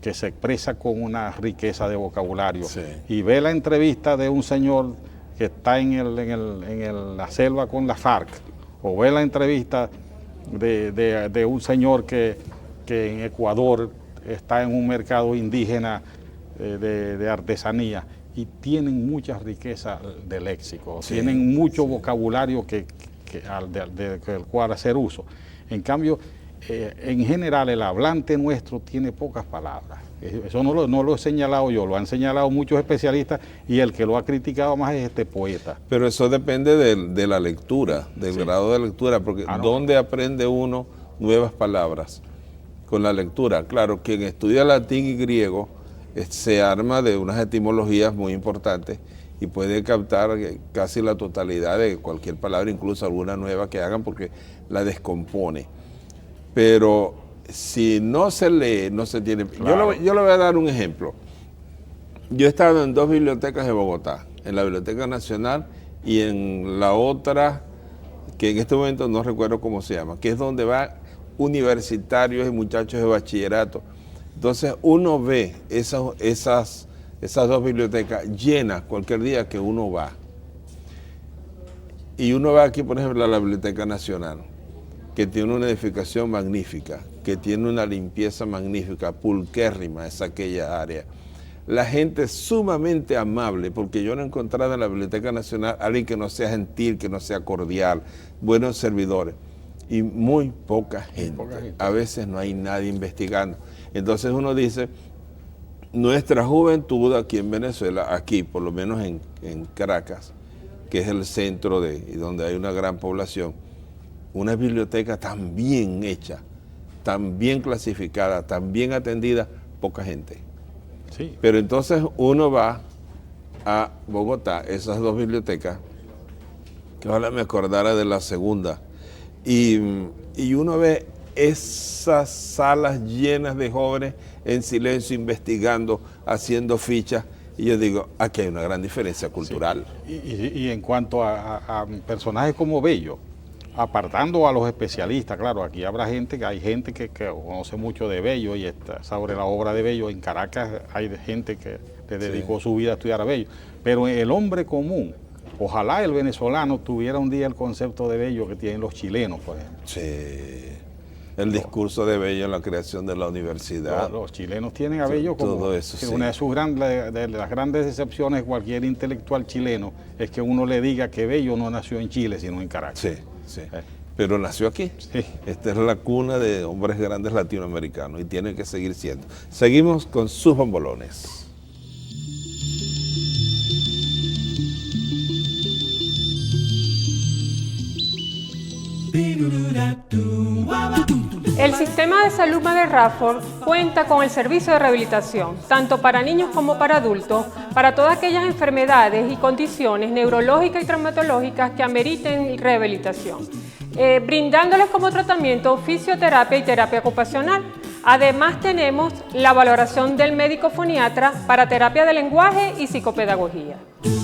que se expresa con una riqueza de vocabulario. Sí. Y ve la entrevista de un señor que está en la selva con la FARC, o ve la entrevista de un señor que en Ecuador está en un mercado indígena de artesanía, y tienen mucha riqueza de léxico, Sí, tienen mucho vocabulario del cual hacer uso. En cambio, en general, el hablante nuestro tiene pocas palabras. Eso no lo he señalado yo, lo han señalado muchos especialistas, y el que lo ha criticado más es este poeta. Pero eso depende de la lectura, del grado de lectura, porque no. ¿dónde aprende uno nuevas palabras? Con la lectura. Claro, quien estudia latín y griego se arma de unas etimologías muy importantes y puede captar casi la totalidad de cualquier palabra, incluso alguna nueva que hagan, porque la descompone. Pero si no se lee, no se tiene... Claro. Yo le voy a dar un ejemplo. Yo he estado en 2 bibliotecas de Bogotá, en la Biblioteca Nacional y en la otra, que en este momento no recuerdo cómo se llama, que es donde van universitarios y muchachos de bachillerato. Entonces uno ve esas 2 bibliotecas llenas cualquier día que uno va. Y uno va aquí, por ejemplo, a la Biblioteca Nacional, que tiene una edificación magnífica, que tiene una limpieza magnífica, pulquérrima es aquella área. La gente es sumamente amable, porque yo no he encontrado en la Biblioteca Nacional a alguien que no sea gentil, que no sea cordial, buenos servidores, y muy poca gente. A veces no hay nadie investigando. Entonces uno dice, nuestra juventud aquí en Venezuela, aquí por lo menos en Caracas, que es el centro y donde hay una gran población, una biblioteca tan bien hecha, tan bien clasificada, tan bien atendida, poca gente. Sí. Pero entonces uno va a Bogotá, esas 2 bibliotecas, que ojalá me acordara de la segunda, y uno ve esas salas llenas de jóvenes en silencio, investigando, haciendo fichas, y yo digo, aquí hay una gran diferencia cultural. Sí. Y en cuanto a personajes como Bello, apartando a los especialistas, claro, aquí hay gente que conoce mucho de Bello y está sobre la obra de Bello. En Caracas hay gente que le dedicó su vida a estudiar a Bello, pero el hombre común, ojalá el venezolano tuviera un día el concepto de Bello que tienen los chilenos, por ejemplo. Sí. El discurso de Bello en la creación de la universidad. Los chilenos tienen a Bello como todo eso, sí. Una de las grandes decepciones de cualquier intelectual chileno es que uno le diga que Bello no nació en Chile, sino en Caracas. Sí, sí. Pero nació aquí. Sí. Esta es la cuna de hombres grandes latinoamericanos y tiene que seguir siendo. Seguimos con sus bombolones. El Sistema de Salud Madre Rafford cuenta con el servicio de rehabilitación, tanto para niños como para adultos, para todas aquellas enfermedades y condiciones neurológicas y traumatológicas que ameriten rehabilitación, brindándoles como tratamiento fisioterapia y terapia ocupacional. Además tenemos la valoración del médico foniatra para terapia de lenguaje y psicopedagogía.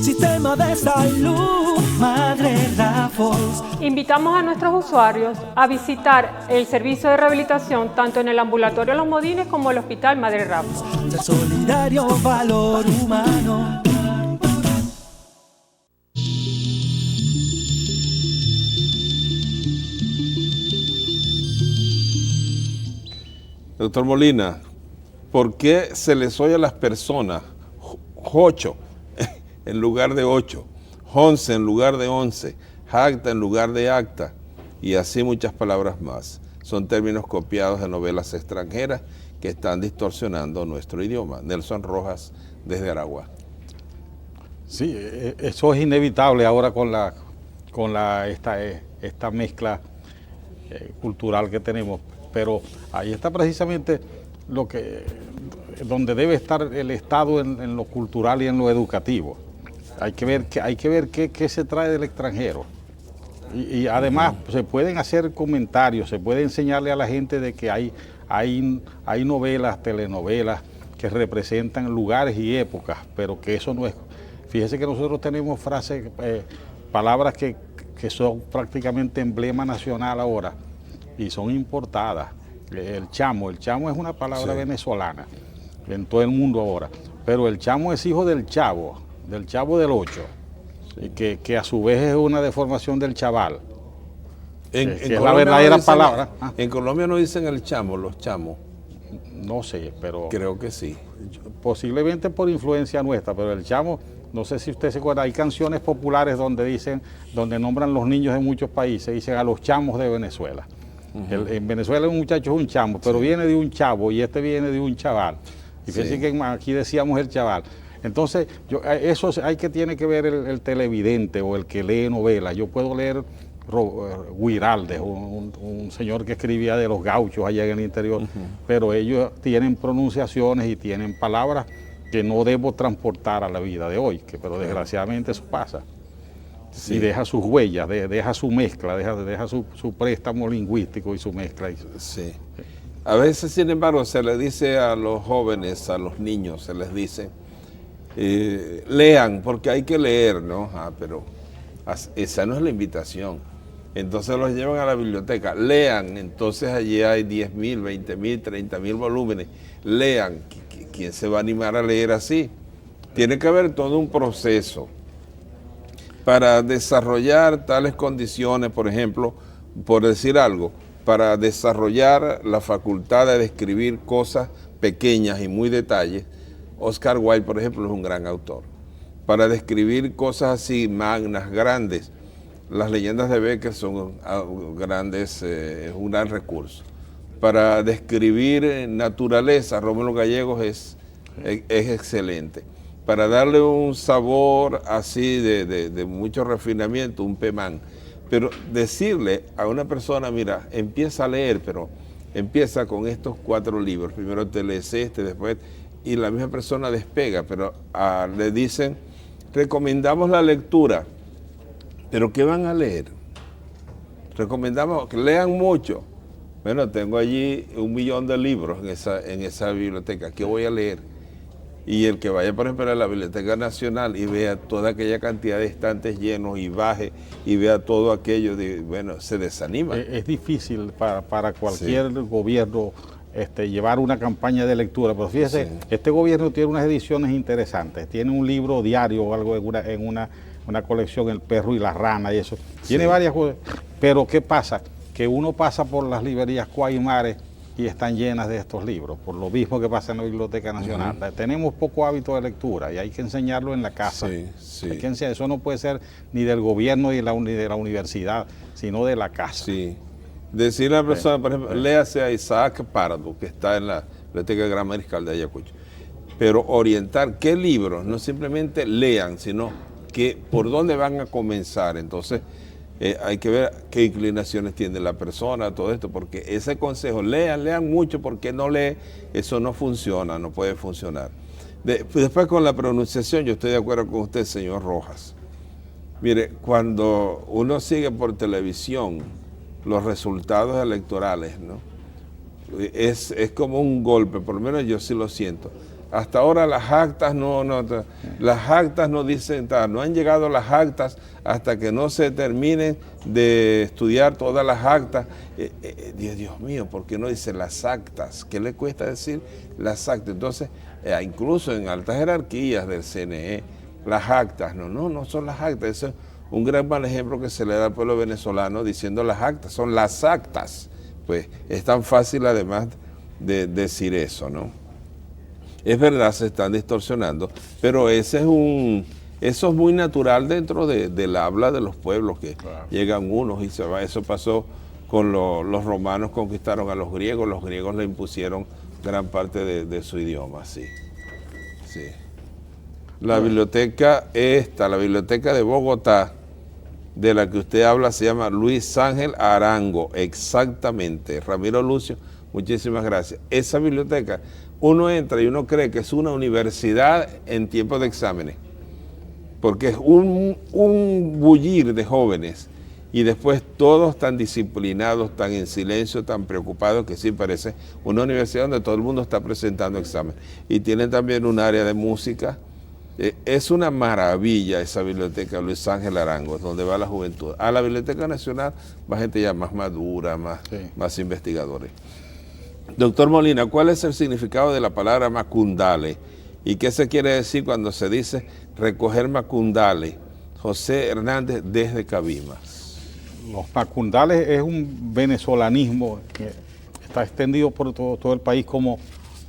Sistema de Salud Madre Rafford. Invitamos a nuestros usuarios a visitar el servicio de rehabilitación tanto en el ambulatorio Los Modines como el Hospital Madre Rafford. Ser solidario, valor humano. Doctor Molina, ¿por qué se les oye a las personas 8 en lugar de 8, 11 en lugar de 11, acta en lugar de acta, y así muchas palabras más? Son términos copiados de novelas extranjeras que están distorsionando nuestro idioma. Nelson Rojas, desde Aragua. Sí, eso es inevitable ahora con esta mezcla cultural que tenemos. Pero ahí está precisamente donde debe estar el Estado en lo cultural y en lo educativo. Hay que ver qué se trae del extranjero. Y además se pueden hacer comentarios, se puede enseñarle a la gente de que hay novelas, telenovelas que representan lugares y épocas, pero que eso no es. Fíjese que nosotros tenemos frases, palabras que son prácticamente emblema nacional ahora, y son importadas. El chamo es una palabra venezolana, en todo el mundo ahora. Pero el chamo es hijo del Chavo del 8, y que a su vez es una deformación del chaval. Que es la verdadera palabra. En Colombia no dicen el chamo, los chamos. No sé, pero Creo que sí. posiblemente por influencia nuestra, pero el chamo, no sé si usted se acuerda, hay canciones populares donde nombran los niños de muchos países, dicen a los chamos de Venezuela. En Venezuela un muchacho es un chamo, pero viene de un chavo y este viene de un chaval. Y fíjense que aquí decíamos el chaval. Entonces, eso tiene que ver el televidente o el que lee novelas. Yo puedo leer Guiraldes, un señor que escribía de los gauchos allá en el interior, pero ellos tienen pronunciaciones y tienen palabras que no debo transportar a la vida de hoy, pero desgraciadamente eso pasa. Sí. Y deja sus huellas, deja su mezcla, deja su préstamo lingüístico y su mezcla. Sí. A veces, sin embargo, se le dice a los jóvenes, a los niños, se les dice, lean, porque hay que leer, ¿no? Pero esa no es la invitación. Entonces los llevan a la biblioteca, lean, entonces allí hay 10.000, 20.000, 30.000 volúmenes, lean. ¿Quién se va a animar a leer así? Tiene que haber todo un proceso para desarrollar tales condiciones, por ejemplo, por decir algo, para desarrollar la facultad de describir cosas pequeñas y muy detalles. Oscar Wilde, por ejemplo, es un gran autor. Para describir cosas así magnas, grandes, las leyendas de Becker son grandes, es un gran recurso. Para describir naturaleza, Rómulo Gallegos es excelente. Para darle un sabor así de mucho refinamiento, un Pemán. Pero decirle a una persona, mira, empieza a leer, pero empieza con estos 4 libros. Primero te lees después, y la misma persona despega, pero le dicen, recomendamos la lectura, pero ¿qué van a leer? Recomendamos que lean mucho. Bueno, tengo allí 1 millón de libros en esa biblioteca, ¿qué voy a leer? Y el que vaya, por ejemplo, a la Biblioteca Nacional y vea toda aquella cantidad de estantes llenos y baje y vea todo aquello, bueno, se desanima. Es difícil para cualquier gobierno llevar una campaña de lectura, pero fíjese, este gobierno tiene unas ediciones interesantes, tiene un libro diario o algo en una colección, El perro y la rana y eso, tiene varias cosas, pero ¿qué pasa? Que uno pasa por las librerías Cuaymares y están llenas de estos libros, por lo mismo que pasa en la Biblioteca Nacional. Tenemos poco hábito de lectura y hay que enseñarlo en la casa. Hay que enseñar, eso no puede ser ni del gobierno ni de la universidad, sino de la casa. Sí. Decirle a la persona, por ejemplo, léase a Isaac Pardo, que está en la Biblioteca Gran Mariscal de Ayacucho. Pero orientar qué libros, no simplemente lean, sino por dónde van a comenzar. Entonces, hay que ver qué inclinaciones tiene la persona, todo esto, porque ese consejo, lean mucho, porque no lee, eso no funciona, no puede funcionar. Después con la pronunciación, yo estoy de acuerdo con usted, señor Rojas. Mire, cuando uno sigue por televisión los resultados electorales, ¿no? Es como un golpe, por lo menos yo sí lo siento. Hasta ahora las actas no dicen, no han llegado las actas hasta que no se terminen de estudiar todas las actas. Dios mío, ¿por qué no dice las actas? ¿Qué le cuesta decir las actas? Entonces, incluso en altas jerarquías del CNE, las actas, no son las actas. Eso es un gran mal ejemplo que se le da al pueblo venezolano diciendo las actas, son las actas. Pues es tan fácil además de decir eso, ¿no? Es verdad, se están distorsionando, pero eso es muy natural dentro del habla de los pueblos, que llegan unos y se va. Eso pasó con los romanos, conquistaron a los griegos le impusieron gran parte de su idioma, sí. La biblioteca la biblioteca de Bogotá, de la que usted habla, se llama Luis Ángel Arango, exactamente. Ramiro Lucio, muchísimas gracias. Esa biblioteca, uno entra y uno cree que es una universidad en tiempos de exámenes, porque es un bullir de jóvenes y después todos tan disciplinados, tan en silencio, tan preocupados, que sí parece una universidad donde todo el mundo está presentando exámenes. Y tienen también un área de música. Es una maravilla esa biblioteca Luis Ángel Arango, donde va la juventud. A la Biblioteca Nacional va gente ya más madura, más investigadores. Doctor Molina, ¿cuál es el significado de la palabra macundale? ¿Y qué se quiere decir cuando se dice recoger macundale? José Hernández desde Cabimas. Los macundales es un venezolanismo que está extendido por todo el país como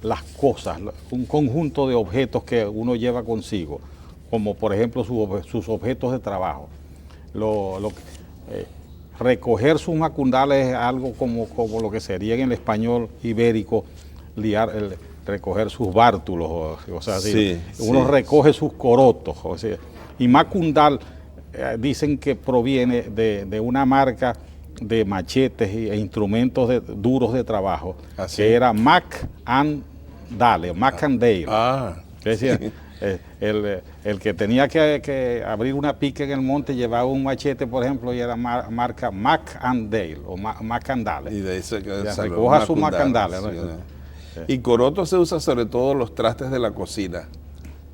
las cosas, un conjunto de objetos que uno lleva consigo, como por ejemplo sus objetos de trabajo. Recoger sus macundales es algo como lo que sería en el español ibérico recoger sus bártulos, o sea, sí, uno sí. recoge sus corotos, o sea, y macundal dicen que proviene de una marca de machetes e instrumentos duros de trabajo, ¿Ah, sí? que era Mac and Dale. Es decir, el que tenía que abrir una pica en el monte llevaba un machete, por ejemplo, y era marca Mac and Dale o Mac and Dale. Y de ahí se recoja su Mac and Dale. ¿No? Sí. Y coroto se usa sobre todo en los trastes de la cocina.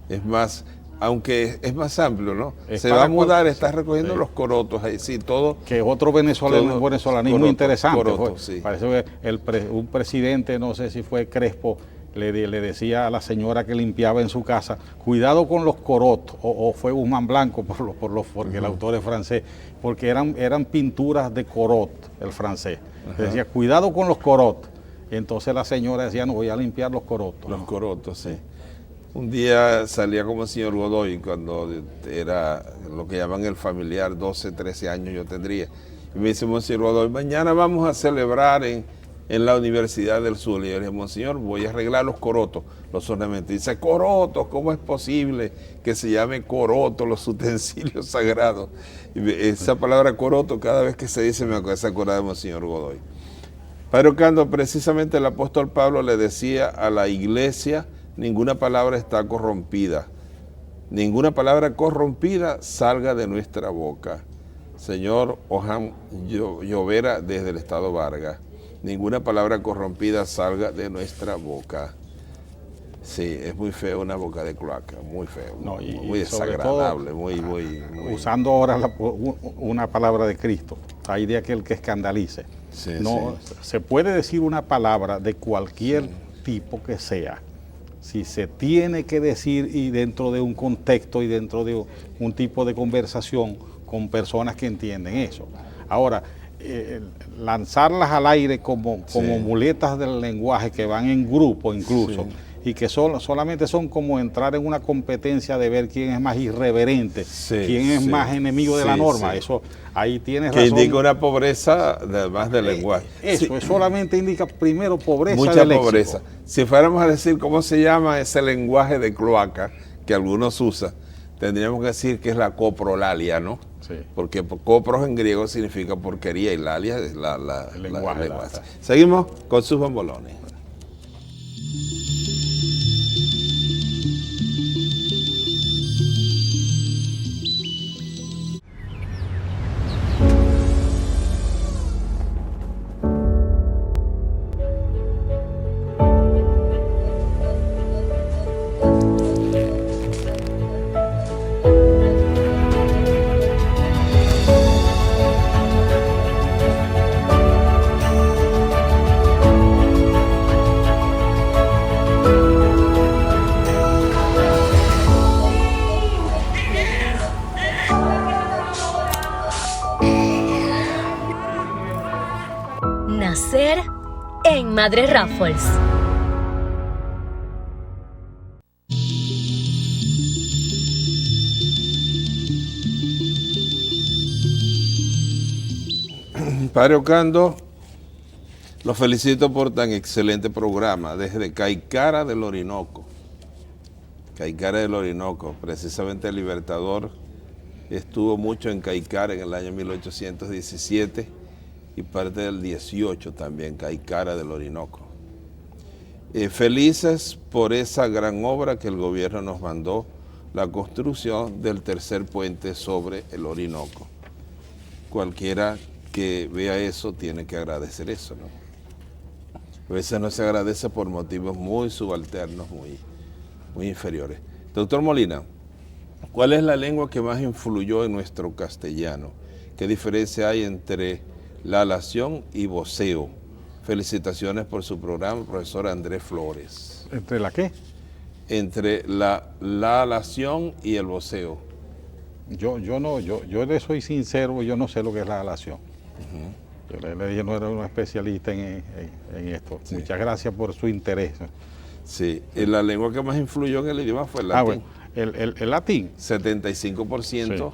Es más, aunque es más amplio, ¿no? Se va a mudar, está recogiendo sí. Los corotos ahí, sí, todo. Que otro venezolanismo coroto, interesante. Coroto, sí. Parece que un presidente, no sé si fue Crespo, le decía a la señora que limpiaba en su casa, cuidado con los corotos, o fue Guzmán Blanco, porque el autor es francés, porque eran pinturas de Corot, el francés. Decía, cuidado con los corotos. Y entonces la señora decía, no, voy a limpiar los corotos. Los corotos, sí. Un día salía como el señor Godoy, cuando era lo que llaman el familiar, 12, 13 años yo tendría. Y me dice, Monseñor Godoy, mañana vamos a celebrar en la Universidad del Sur. Y yo le dije, Monseñor, voy a arreglar los corotos, los ornamentos. Y dice, corotos, ¿cómo es posible que se llame coroto los utensilios sagrados? Y esa palabra coroto, cada vez que se dice, me acuerda de Monseñor Godoy. Padre Ocando, precisamente el apóstol Pablo le decía a la iglesia, ninguna palabra está corrompida. Ninguna palabra corrompida salga de nuestra boca. Señor Ojan Llovera desde el estado Vargas. Ninguna palabra corrompida salga de nuestra boca. Sí, es muy feo una boca de cloaca, muy feo, no, muy desagradable, muy. Usando ahora una palabra de Cristo, hay de aquel que escandalice. Sí, no, sí. Se puede decir una palabra de cualquier tipo que sea, si se tiene que decir y dentro de un contexto y dentro de un tipo de conversación con personas que entienden eso. Ahora, lanzarlas al aire como muletas del lenguaje que van en grupo incluso, y que solamente son como entrar en una competencia de ver quién es más irreverente, quién es más enemigo de la norma. Eso ahí tienes razón. Que indica una pobreza además del lenguaje. Eso solamente indica primero pobreza. Mucha pobreza. Si fuéramos a decir cómo se llama ese lenguaje de cloaca que algunos usan, tendríamos que decir que es la coprolalia, ¿no? Sí. Porque copros en griego significa porquería y lalia es el lenguaje. Seguimos con sus bombolones. Nacer en Madre Raffles. Padre Ocando, lo felicito por tan excelente programa desde Caicara del Orinoco. Caicara del Orinoco, precisamente el Libertador estuvo mucho en Caicara en el año 1817 y parte del 18 también, Caicara del Orinoco. Felices por esa gran obra que el gobierno nos mandó, la construcción del tercer puente sobre el Orinoco. Cualquiera que vea eso tiene que agradecer eso, ¿no? A veces no se agradece por motivos muy subalternos, muy inferiores. Doctor Molina, ¿cuál es la lengua que más influyó en nuestro castellano? ¿Qué diferencia hay entre la alación y voceo? Felicitaciones por su programa, profesor Andrés Flores. ¿Entre la qué? Entre la alación y el voceo. Yo le soy sincero, yo no sé lo que es la alación. Yo le dije, no era un especialista en esto. Sí. Muchas gracias por su interés. Sí, y la lengua que más influyó en el idioma fue el latín. Bueno, el latín. 75%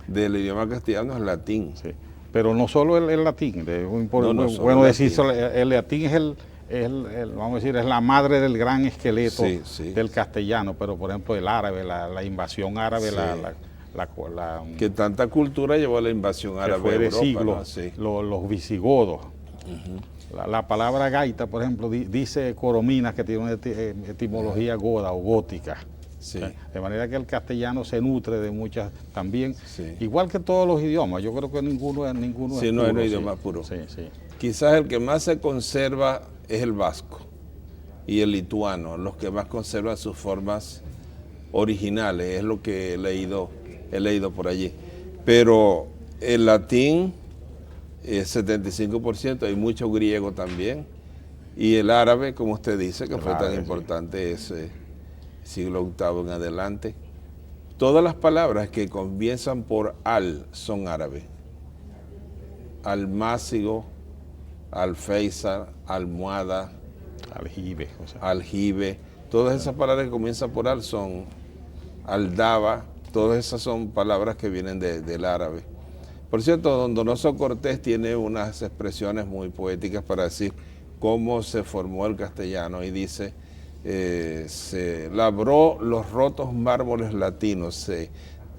del idioma castellano es latín. Sí. Pero no solo el latín, No solo bueno el decir, latín. el latín es vamos a decir, es la madre del gran esqueleto Sí. del castellano, pero por ejemplo el árabe, la invasión árabe, Sí. que Que tanta cultura llevó a la invasión árabe fue a de Europa, siglos, ¿no? Sí. los visigodos. La palabra gaita, por ejemplo, dice Corominas, que tiene una etimología goda o gótica. Sí. De manera que el castellano se nutre de muchas también, Sí. igual que todos los idiomas. Yo creo que ninguno Sí, es no puro, hay un idioma puro. Sí, sí. Quizás el que más se conserva es el vasco y el lituano, los que más conservan sus formas originales, es lo que he leído por allí. Pero el latín es 75%, hay mucho griego también, y el árabe, como usted dice, que fue tan árabe, sí. importante ese siglo VIII en adelante. Todas las palabras que comienzan por al son árabes. Almácigo, alféizar, almohada, Aljibe, o sea, aljibe, todas esas palabras que comienzan por al son aldaba, todas esas son palabras que vienen del árabe. Por cierto, don Donoso Cortés tiene unas expresiones muy poéticas para decir cómo se formó el castellano y dice, se labró los rotos mármoles latinos,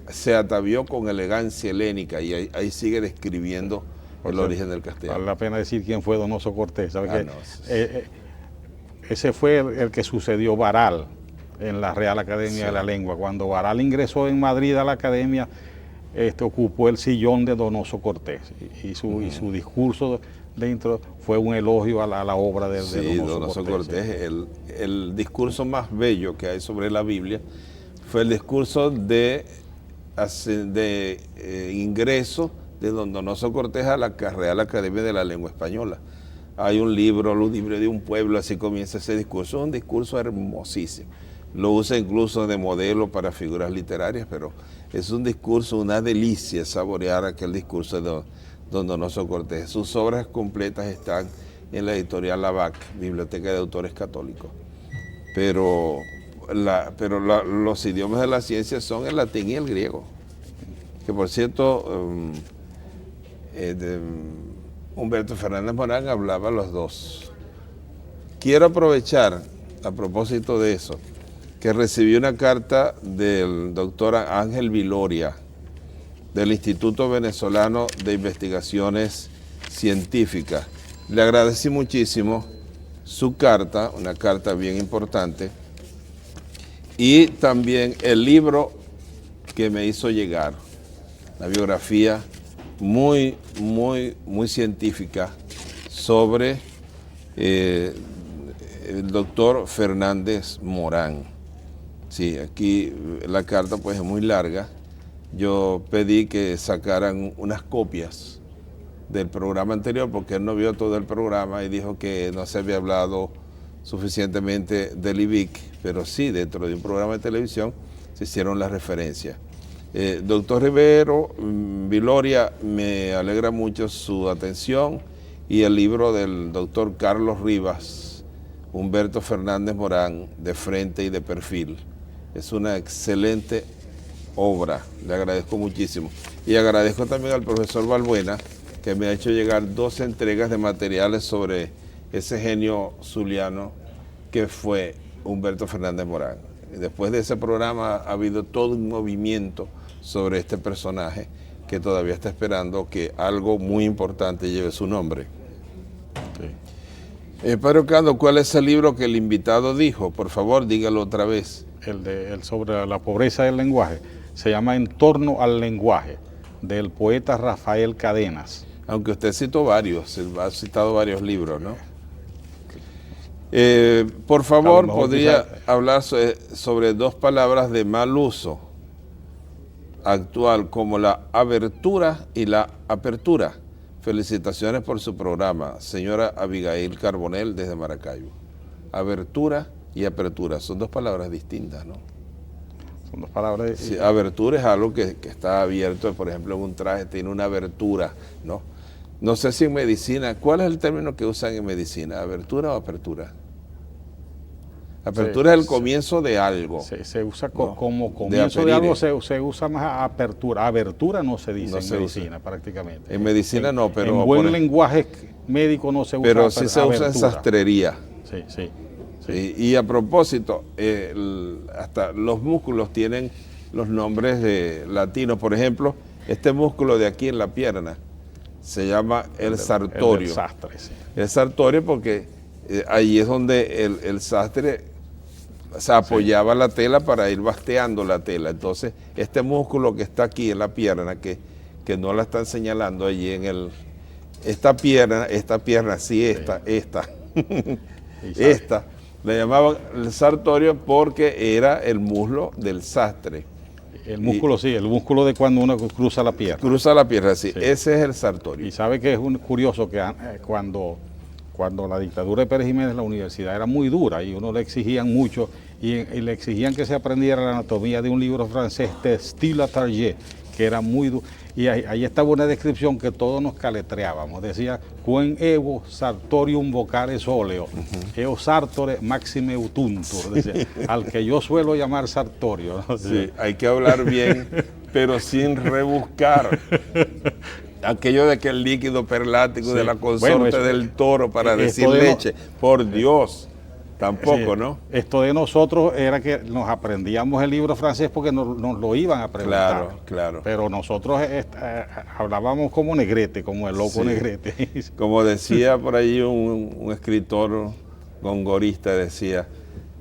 se atavió con elegancia helénica y ahí sigue describiendo el origen del castellano. vale la pena decir quién fue Donoso Cortés. ¿Sabe que No, ese fue el que sucedió Baral en la Real Academia Sí. de la Lengua? Cuando Baral ingresó en Madrid a la academia, ocupó el sillón de Donoso Cortés y su discurso dentro fue un elogio a la obra de Sí, Donoso Donoso Cortés. Cortés, el discurso más bello que hay sobre la Biblia fue el discurso de ingreso de don Donoso Cortés a la Real Academia de la Lengua Española. Hay un libro, Los Libros de un Pueblo, así comienza ese discurso, es un discurso hermosísimo. Lo usa incluso de modelo para figuras literarias, pero es un discurso, una delicia saborear aquel discurso de don Donoso Cortés. Sus obras completas están en la editorial Lavac, Biblioteca de Autores Católicos. Pero los idiomas de la ciencia son el latín y el griego. Que por cierto, Humberto Fernández Morán hablaba los dos. Quiero aprovechar, a propósito de eso, que recibí una carta del doctor Ángel Viloria, del Instituto Venezolano de Investigaciones Científicas. Le agradecí muchísimo su carta, una carta bien importante, y también el libro que me hizo llegar, la biografía muy científica sobre el doctor Fernández Morán. Sí, aquí la carta pues es muy larga. Yo pedí que sacaran unas copias del programa anterior porque él no vio todo el programa y dijo que no se había hablado suficientemente del IBIC, pero sí, dentro de un programa de televisión se hicieron las referencias. Doctor Rivero, Viloria, me alegra mucho su atención y el libro del doctor Carlos Rivas, Humberto Fernández Morán, de frente y de perfil. Es una excelente obra, le agradezco muchísimo. Y agradezco también al profesor Balbuena, que me ha hecho llegar 2 entregas de materiales sobre ese genio zuliano que fue Humberto Fernández Morán. Después de ese programa ha habido todo un movimiento sobre este personaje que todavía está esperando que algo muy importante lleve su nombre. Sí. Padre Ocando, ¿cuál es el libro que el invitado dijo? Por favor, dígalo otra vez. El sobre la pobreza del lenguaje. Se llama En torno al lenguaje, del poeta Rafael Cadenas. Aunque usted citó varios, ha citado varios libros, ¿no? Por favor, podría hablar sobre 2 palabras de mal uso actual, como la abertura y la apertura. felicitaciones por su programa, señora Abigail Carbonell desde Maracaibo. Abertura y apertura son dos palabras distintas, ¿no? Son dos palabras. Sí, abertura es algo que está abierto, por ejemplo, en un traje tiene una abertura, ¿no? No sé si en medicina, ¿cuál es el término que usan en medicina? ¿Abertura o apertura? Apertura es el comienzo de algo. Se usa ¿no? como comienzo de algo, se usa más apertura. Abertura no se dice en medicina prácticamente. En medicina no, pero... En buen lenguaje médico no se usa pero sí se usa en sastrería. Sí. Y a propósito, hasta los músculos tienen los nombres latinos. Por ejemplo, este músculo de aquí en la pierna se llama el sartorio. El sastre, sí. El sartorio porque ahí es donde el sastre se apoyaba la tela para ir basteando la tela. Entonces, este músculo que está aquí en la pierna, que no la están señalando allí en esta pierna, sí, esta. Esta, le llamaban el sartorio porque era el muslo del sastre. El músculo, el músculo de cuando uno cruza la pierna. Cruza la pierna, sí. Ese es el sartorio. Y sabe que es curioso que cuando la dictadura de Pérez Jiménez, la universidad era muy dura y uno le exigían mucho y le exigían que se aprendiera la anatomía de un libro francés de Style Target, que era muy duro. Y ahí estaba una descripción que todos nos caletreábamos. Decía, Quen evo sartorium vocare soleo, eo sartore maxime utuntur. Decía, al que yo suelo llamar sartorio, ¿no? Sí, hay que hablar bien, pero sin rebuscar. Aquello de que el líquido perlático de la consorte del toro para decir leche, por Dios, tampoco, ¿no? Esto de nosotros era que nos aprendíamos el libro francés porque nos lo iban a preguntar. Claro. Pero nosotros hablábamos como Negrete, como el loco Negrete. Como decía por allí un escritor gongorista, decía,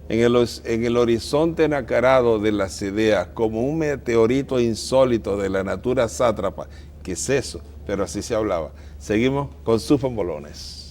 en el horizonte nacarado de las ideas, como un meteorito insólito de la natura sátrapa. ¿Qué es eso? Pero así se hablaba. Seguimos con sus bombolones.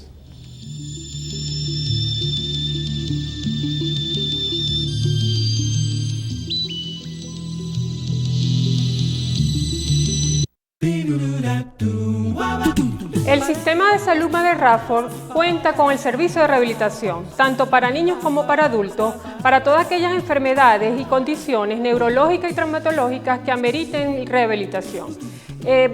El sistema de salud Madre Rafford cuenta con el servicio de rehabilitación, tanto para niños como para adultos, para todas aquellas enfermedades y condiciones neurológicas y traumatológicas que ameriten rehabilitación,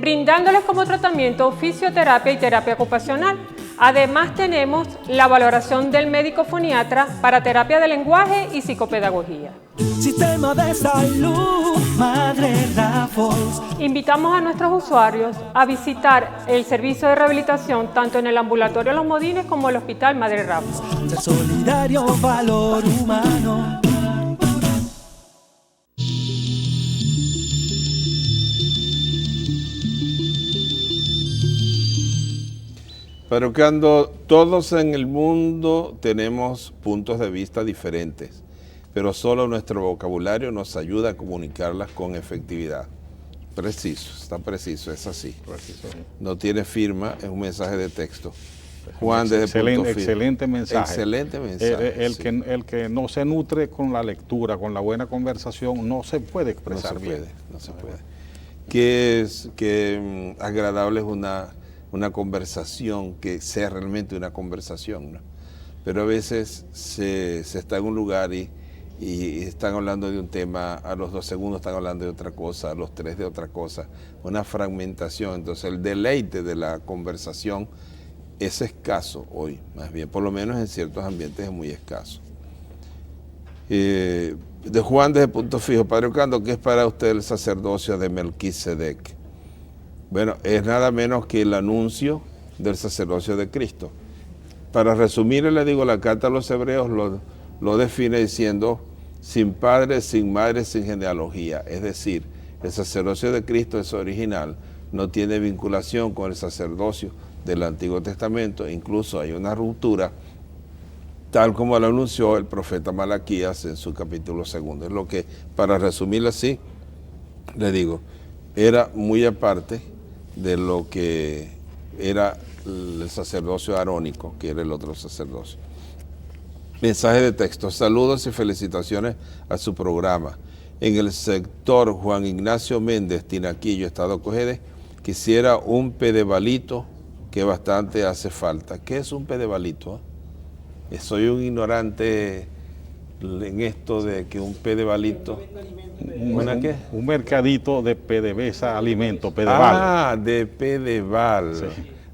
brindándoles como tratamiento fisioterapia y terapia ocupacional. Además tenemos la valoración del médico foniatra para terapia de lenguaje y psicopedagogía. Sistema de salud Madre Raffles. Invitamos a nuestros usuarios a visitar el servicio de rehabilitación tanto en el ambulatorio Los Modines como el Hospital Madre Raffles. Ser solidario, valor humano. Pero cuando todos en el mundo tenemos puntos de vista diferentes, pero solo nuestro vocabulario nos ayuda a comunicarlas con efectividad. Preciso, está preciso, es así. No tiene firma, es un mensaje de texto. Juan, desde excelente mensaje. Excelente mensaje. El que no se nutre con la lectura, con la buena conversación, no se puede expresar bien. No se puede. Qué agradable es una conversación, que sea realmente una conversación, ¿no? Pero a veces se está en un lugar y están hablando de un tema, a los 2 segundos están hablando de otra cosa, a los 3 de otra cosa, una fragmentación. Entonces el deleite de la conversación es escaso hoy, más bien, por lo menos en ciertos ambientes es muy escaso. De Juan desde Punto Fijo, Padre Ocando, ¿qué es para usted el sacerdocio de Melquisedec? Bueno, es nada menos que el anuncio del sacerdocio de Cristo. Para resumir, le digo, la carta a los hebreos lo define diciendo, sin padre, sin madre, sin genealogía. Es decir, el sacerdocio de Cristo es original, no tiene vinculación con el sacerdocio del Antiguo Testamento, incluso hay una ruptura, tal como lo anunció el profeta Malaquías en su capítulo 2. Es lo que, para resumirlo así, le digo, era muy aparte de lo que era el sacerdocio arónico, que era el otro sacerdocio. Mensaje de texto. Saludos y felicitaciones a su programa. En el sector Juan Ignacio Méndez, Tinaquillo, Estado Cojedes, quisiera un pedebalito que bastante hace falta. ¿Qué es un pedevalito? Soy un ignorante en esto de que un pedevalito... ¿Una qué? Un mercadito de PDVSA Alimento, Pedeval. Ah, de pedeval. Sí.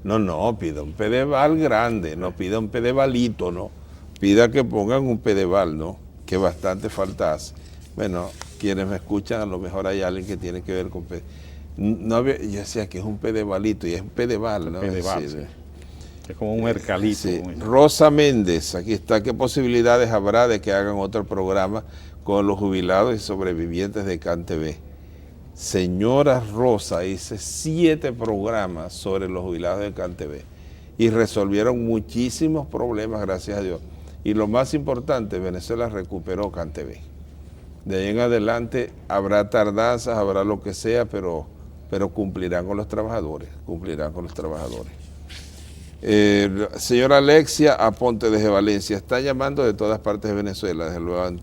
No, pida un pedeval grande, no pida un pedevalito, no. Pida que pongan un pedeval, ¿no? Que bastante falta hace. Bueno, quienes me escuchan, a lo mejor hay alguien que tiene que ver con no había, yo decía que es un pedevalito y es un pedeval, ¿no? Pedeval, sí. Es como un mercadito. Sí. Rosa Méndez, aquí está. ¿Qué posibilidades habrá de que hagan otro programa con los jubilados y sobrevivientes de CanTV? Señora Rosa, hice 7 programas sobre los jubilados de CanTV y resolvieron muchísimos problemas, gracias a Dios. Y lo más importante, Venezuela recuperó CanTV. De ahí en adelante habrá tardanzas, habrá lo que sea, pero cumplirán con los trabajadores, Señora Alexia Aponte desde Valencia, está llamando de todas partes de Venezuela, desde luego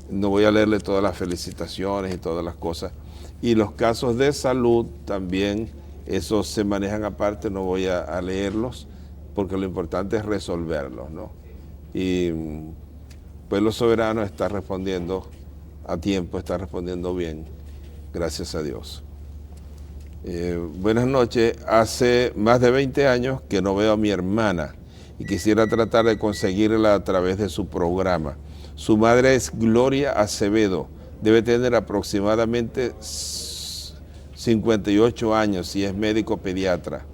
no voy a leerle todas las felicitaciones y todas las cosas. Y los casos de salud también, esos se manejan aparte, no voy a leerlos, porque lo importante es resolverlos, ¿no? Y Pueblo Soberano está respondiendo a tiempo, está respondiendo bien, gracias a Dios. Buenas noches, hace más de 20 años que no veo a mi hermana y quisiera tratar de conseguirla a través de su programa. Su madre es Gloria Acevedo, debe tener aproximadamente 58 años y es médico pediatra.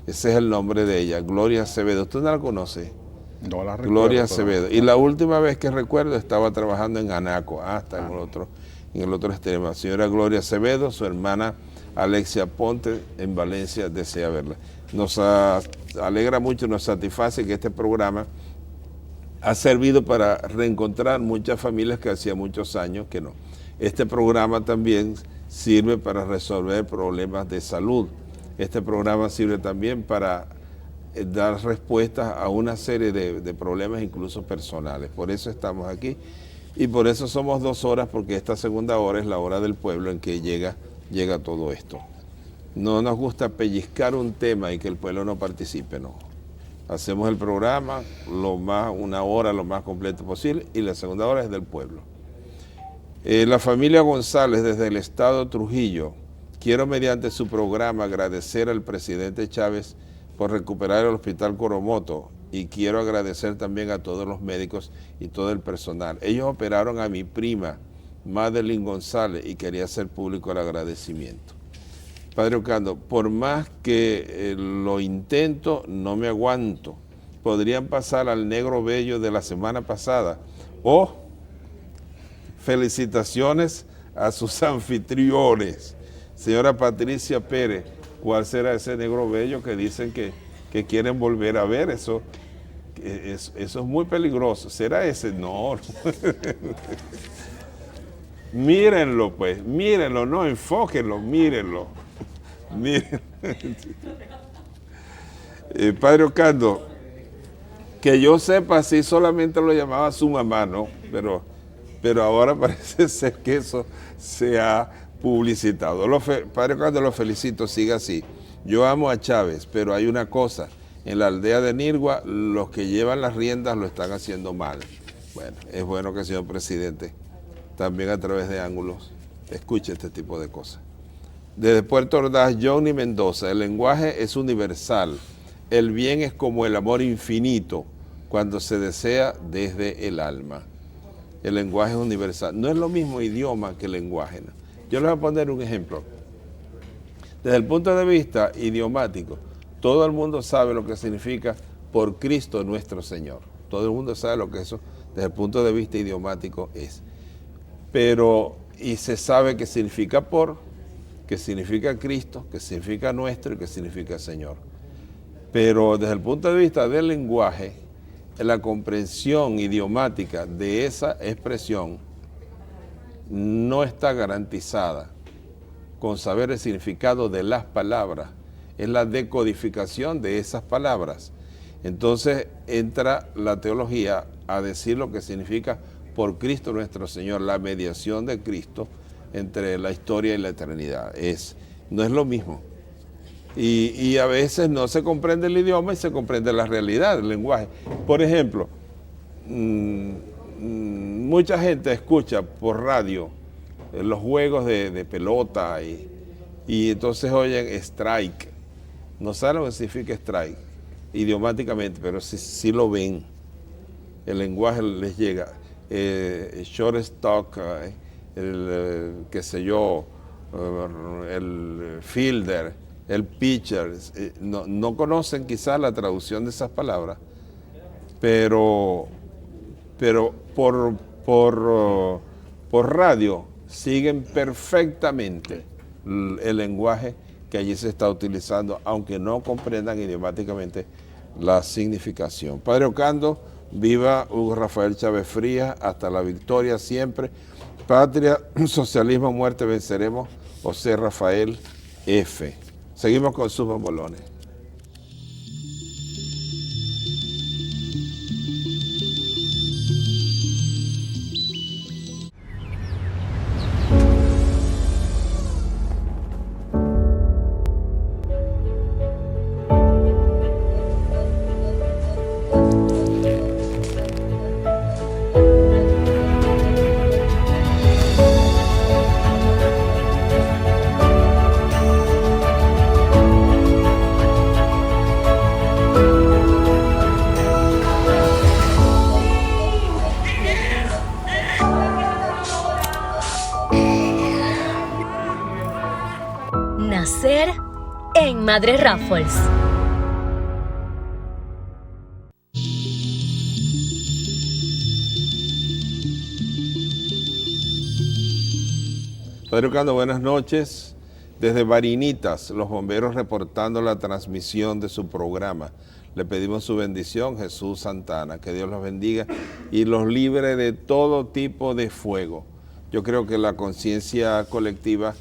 Ese es el nombre de ella, Gloria Acevedo. ¿Usted no la conoce? No la recuerdo. Gloria Acevedo. Y la última vez que recuerdo estaba trabajando en Anaco, en el otro extremo. Señora Gloria Acevedo, su hermana Alexia Ponte en Valencia desea verla. Nos alegra mucho, nos satisface que este programa ha servido para reencontrar muchas familias que hacía muchos años que no. Este programa también sirve para resolver problemas de salud. Este programa sirve también para dar respuestas a una serie de problemas incluso personales. Por eso estamos aquí y por eso somos 2 horas, porque esta segunda hora es la hora del pueblo en que llega todo esto. No nos gusta pellizcar un tema y que el pueblo no participe, no. Hacemos el programa una hora lo más completo posible y la segunda hora es del pueblo. La familia González desde el estado de Trujillo, quiero mediante su programa agradecer al presidente Chávez por recuperar el hospital Coromoto y quiero agradecer también a todos los médicos y todo el personal. Ellos operaron a mi prima, Madeline González, y quería hacer público el agradecimiento. Padre Ocando, por más que lo intento, no me aguanto. Podrían pasar al negro bello de la semana pasada. Felicitaciones a sus anfitriones. Señora Patricia Pérez, ¿cuál será ese negro bello que dicen que quieren volver a ver? Eso es muy peligroso. ¿Será ese? No. Mírenlo, pues, mírenlo, no enfóquenlo, mírenlo. Miren. Padre Ocando, que yo sepa, sí solamente lo llamaba su mamá, ¿no? Pero ahora parece ser que eso se ha publicitado. Padre Ocando, lo felicito, siga así. Yo amo a Chávez, pero hay una cosa, en la aldea de Nirgua, los que llevan las riendas lo están haciendo mal. Bueno, es bueno que el señor presidente, también a través de ángulos, escuche este tipo de cosas. Desde Puerto Ordaz, Johnny Mendoza, el lenguaje es universal. El bien es como el amor infinito cuando se desea desde el alma. El lenguaje es universal. No es lo mismo idioma que lenguaje, ¿no? Yo les voy a poner un ejemplo. Desde el punto de vista idiomático, todo el mundo sabe lo que significa por Cristo nuestro Señor. Todo el mundo sabe lo que eso, desde el punto de vista idiomático, es. Y se sabe qué significa por, qué significa Cristo, qué significa nuestro y qué significa Señor. Pero desde el punto de vista del lenguaje, la comprensión idiomática de esa expresión no está garantizada con saber el significado de las palabras. Es la decodificación de esas palabras. Entonces entra la teología a decir lo que significa por Cristo nuestro Señor, la mediación de Cristo entre la historia y la eternidad. No es lo mismo. Y a veces no se comprende el idioma y se comprende la realidad, el lenguaje. Por ejemplo, mucha gente escucha por radio los juegos de pelota y entonces oyen strike. No saben lo que significa strike idiomáticamente, pero sí lo ven. El lenguaje les llega. Shortstop, qué sé yo, el fielder, el pitcher, no conocen quizás la traducción de esas palabras, pero por radio siguen perfectamente el lenguaje que allí se está utilizando, aunque no comprendan idiomáticamente la significación. Padre Ocando, viva Hugo Rafael Chávez Frías, hasta la victoria siempre. Patria, socialismo, muerte, venceremos. José Rafael F. Seguimos con sus bombolones. Nacer en Madre Raffles. Padre Ocando, buenas noches. Desde Barinitas, los bomberos reportando la transmisión de su programa. Le pedimos su bendición, Jesús Santana, que Dios los bendiga y los libre de todo tipo de fuego. Yo creo que la conciencia colectiva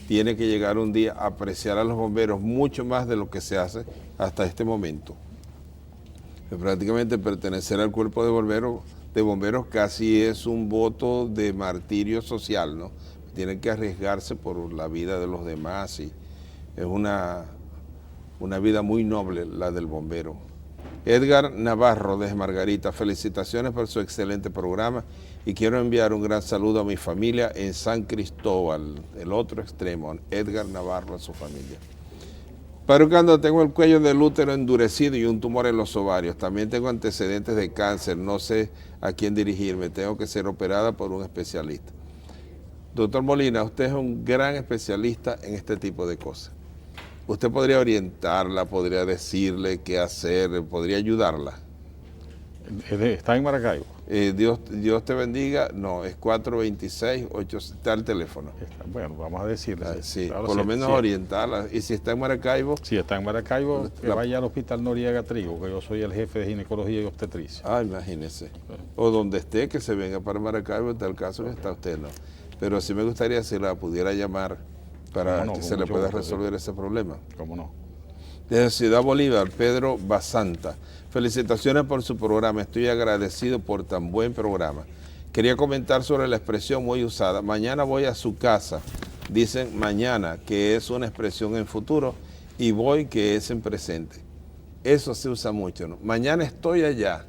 tiene que llegar un día a apreciar a los bomberos mucho más de lo que se hace hasta este momento. Prácticamente pertenecer al cuerpo de bomberos casi es un voto de martirio social, ¿no? Tienen que arriesgarse por la vida de los demás y es una vida muy noble la del bombero. Edgar Navarro desde Margarita, felicitaciones por su excelente programa y quiero enviar un gran saludo a mi familia en San Cristóbal, el otro extremo, Edgar Navarro a su familia. Padre Ocando, tengo el cuello del útero endurecido y un tumor en los ovarios, también tengo antecedentes de cáncer, no sé a quién dirigirme, tengo que ser operada por un especialista. Doctor Molina, usted es un gran especialista en este tipo de cosas. Usted podría orientarla, podría decirle qué hacer, podría ayudarla. ¿Está en Maracaibo? Dios te bendiga. No, es 426-8, está el teléfono. Bueno, vamos a decirle. Sí, claro, por lo sí, menos sí. Orientarla. Y si está en Maracaibo. Si está en Maracaibo, que vaya al Hospital Noriega Trigo, que yo soy el jefe de ginecología y obstetricia. Ah, imagínese. O donde esté, que se venga para Maracaibo, en tal caso que está usted, no. Pero sí me gustaría si la pudiera llamar para que se le pueda resolver ese problema. ¿Cómo no? Desde Ciudad Bolívar, Pedro Basanta. Felicitaciones por su programa. Estoy agradecido por tan buen programa. Quería comentar sobre la expresión muy usada. Mañana voy a su casa. Dicen mañana, que es una expresión en futuro, y voy, que es en presente. Eso se usa mucho, ¿no? Mañana estoy allá.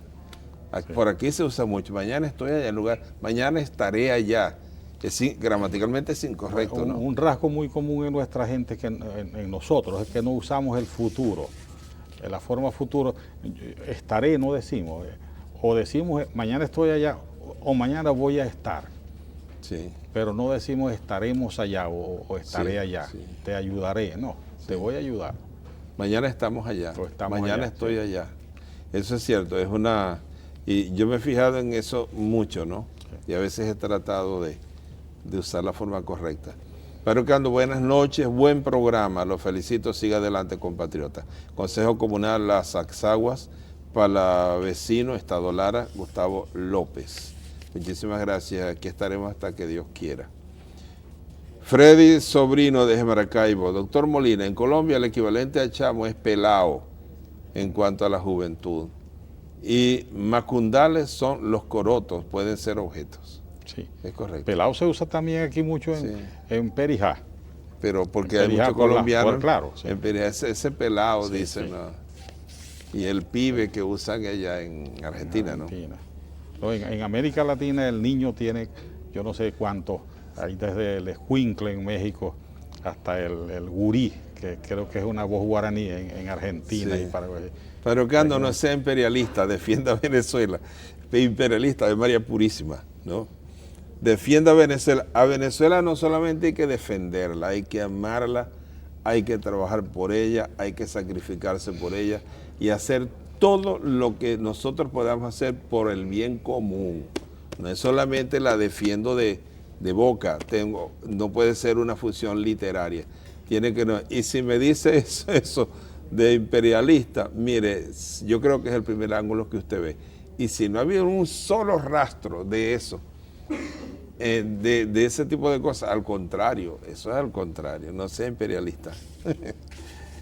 Sí. Por aquí se usa mucho. Mañana estoy allá en lugar. Mañana estaré allá. Gramaticalmente es incorrecto, ¿no? Un rasgo muy común en nuestra gente, que en nosotros, es que no usamos el futuro. La forma futuro, estaré no decimos, o decimos mañana estoy allá, o mañana voy a estar. Sí. Pero no decimos estaremos allá o estaré allá, te ayudaré, no, te voy a ayudar. Mañana estamos allá, mañana allá, estoy allá. Eso es cierto, y yo me he fijado en eso mucho, ¿no? Sí. Y a veces he tratado de usar la forma correcta. Padre Ocando, buenas noches, buen programa, los felicito, siga adelante, compatriota. Consejo Comunal Las Axaguas, para vecino, Estado Lara, Gustavo López. Muchísimas gracias, aquí estaremos hasta que Dios quiera. Freddy Sobrino desde Maracaibo. Doctor Molina, en Colombia el equivalente a chamo es pelao en cuanto a la juventud. Y macundales son los corotos, pueden ser objetos. Sí, es correcto. Pelao se usa también aquí mucho en Perijá. pero porque hay Perijá muchos por colombianos. claro, sí. En Perijá, ese pelado, Sí, dicen, sí. ¿no? Y el pibe que usan allá en Argentina, ¿no? No, en América Latina el niño tiene, yo no sé cuánto, ahí desde el escuincle en México hasta el gurí, que creo que es una voz guaraní en Argentina Sí. y Paraguay. Pero que no sea imperialista, defienda a Venezuela. Imperialista de María Purísima, ¿no? Defienda a Venezuela. A Venezuela no solamente hay que defenderla, hay que amarla, hay que trabajar por ella, hay que sacrificarse por ella y hacer todo lo que nosotros podamos hacer por el bien común. No es solamente la defiendo de boca, no puede ser una función literaria. Tiene que no. Y si me dice eso de imperialista, mire, yo creo que es el primer ángulo que usted ve. Y si no había un solo rastro de eso, de ese tipo de cosas, al contrario, eso es al contrario, no sea imperialista.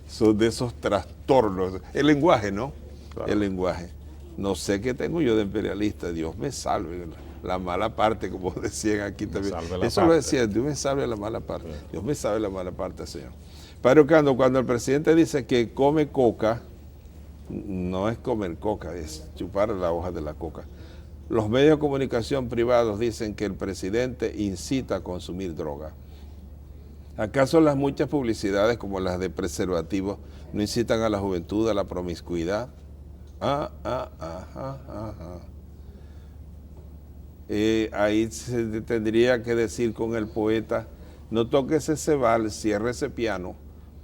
Son de esos trastornos. El lenguaje, ¿no? Claro. El lenguaje. No sé qué tengo yo de imperialista, Dios me salve. La mala parte, como decían aquí también. Eso lo decía, Dios me salve la mala parte. Sí. Dios me salve la mala parte, Señor. Padre Ocando, cuando el presidente dice que come coca, no es comer coca, es chupar la hoja de la coca. Los medios de comunicación privados dicen que el presidente incita a consumir droga. ¿Acaso las muchas publicidades como las de preservativos no incitan a la juventud a la promiscuidad? Ahí se tendría que decir con el poeta, no toques ese vals, cierre ese piano,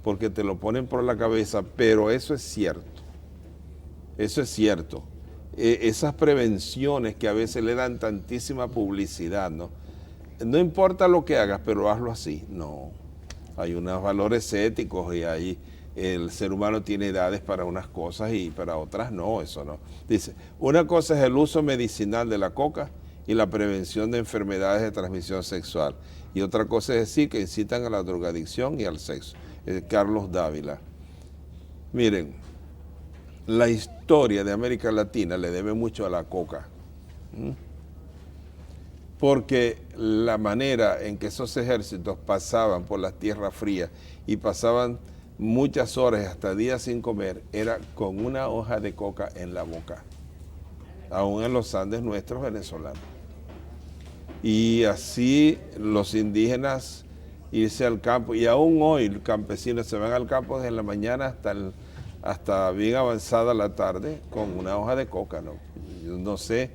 porque te lo ponen por la cabeza, pero eso es cierto. Eso es cierto. Esas prevenciones que a veces le dan tantísima publicidad, ¿no? No importa lo que hagas, pero hazlo así. No. Hay unos valores éticos y ahí el ser humano tiene edades para unas cosas y para otras no, eso no. Dice, una cosa es el uso medicinal de la coca y la prevención de enfermedades de transmisión sexual. Y otra cosa es decir que incitan a la drogadicción y al sexo. Carlos Dávila. Miren, la historia de América Latina le debe mucho a la coca. Porque la manera en que esos ejércitos pasaban por las tierras frías y pasaban muchas horas, hasta días sin comer, era con una hoja de coca en la boca, aún en los Andes nuestros venezolanos. Y así los indígenas irse al campo, y aún hoy los campesinos se van al campo desde la mañana hasta bien avanzada la tarde con una hoja de coca, ¿no? Yo no sé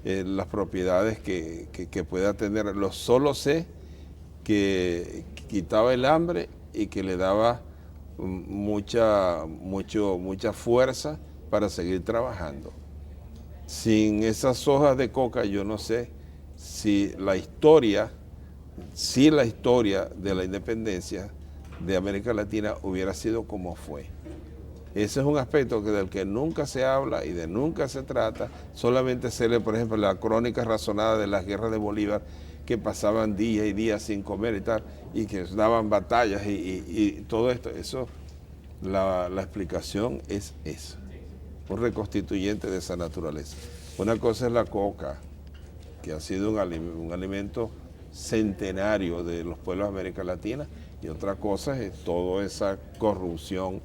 las propiedades que pueda tener, solo sé que quitaba el hambre y que le daba mucha fuerza para seguir trabajando. Sin esas hojas de coca yo no sé si la historia de la independencia de América Latina hubiera sido como fue. Ese es un aspecto del que nunca se habla y de nunca se trata. Solamente se lee, por ejemplo, la crónica razonada de las guerras de Bolívar, que pasaban días y días sin comer y tal, y que daban batallas y todo esto. Eso, la explicación es esa, un reconstituyente de esa naturaleza. Una cosa es la coca, que ha sido un alimento centenario de los pueblos de América Latina, y otra cosa es toda esa corrupción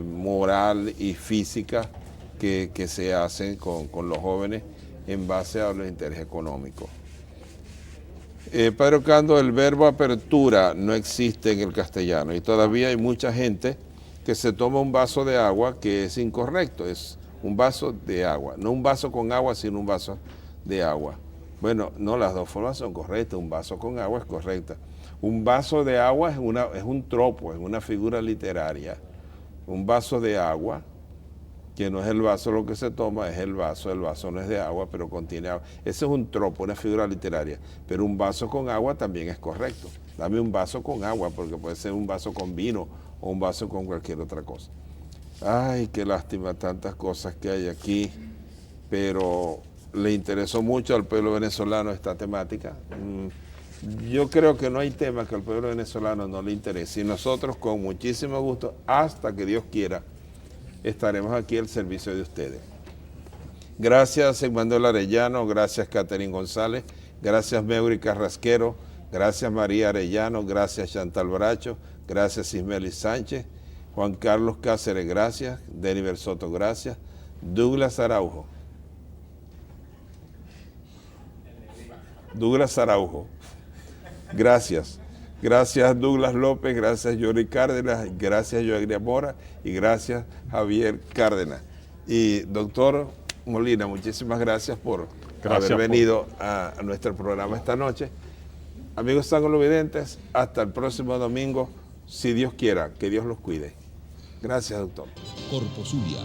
moral y física que se hacen con los jóvenes en base a los intereses económicos. Padre Ocando, el verbo apertura no existe en el castellano y todavía hay mucha gente que se toma un vaso de agua que es incorrecto, es un vaso de agua, no un vaso con agua, sino un vaso de agua. Bueno, no, las dos formas son correctas, un vaso con agua es correcta. Un vaso de agua es un tropo, es una figura literaria. Un vaso de agua, que no es el vaso lo que se toma, es el vaso no es de agua, pero contiene agua. Ese es un tropo, una figura literaria, pero un vaso con agua también es correcto. Dame un vaso con agua, porque puede ser un vaso con vino o un vaso con cualquier otra cosa. Ay, qué lástima tantas cosas que hay aquí, pero le interesó mucho al pueblo venezolano esta temática. Yo creo que no hay tema que al pueblo venezolano no le interese. Y nosotros, con muchísimo gusto, hasta que Dios quiera, estaremos aquí al servicio de ustedes. Gracias, Emmanuel Arellano. Gracias, Catherine González. Gracias, Meuri Carrasquero. Gracias María Arellano, gracias Chantal Bracho, gracias Ismeli Sánchez, Juan Carlos Cáceres, gracias, Deniver Soto, gracias, Douglas Araujo. Gracias. Gracias Douglas López, gracias Yori Cárdenas, gracias Joagria Mora y gracias Javier Cárdenas. Y doctor Molina, muchísimas gracias por haber venido a nuestro programa esta noche. Amigos sangovidentes, hasta el próximo domingo, si Dios quiera, que Dios los cuide. Gracias, doctor. Corpo Zulia,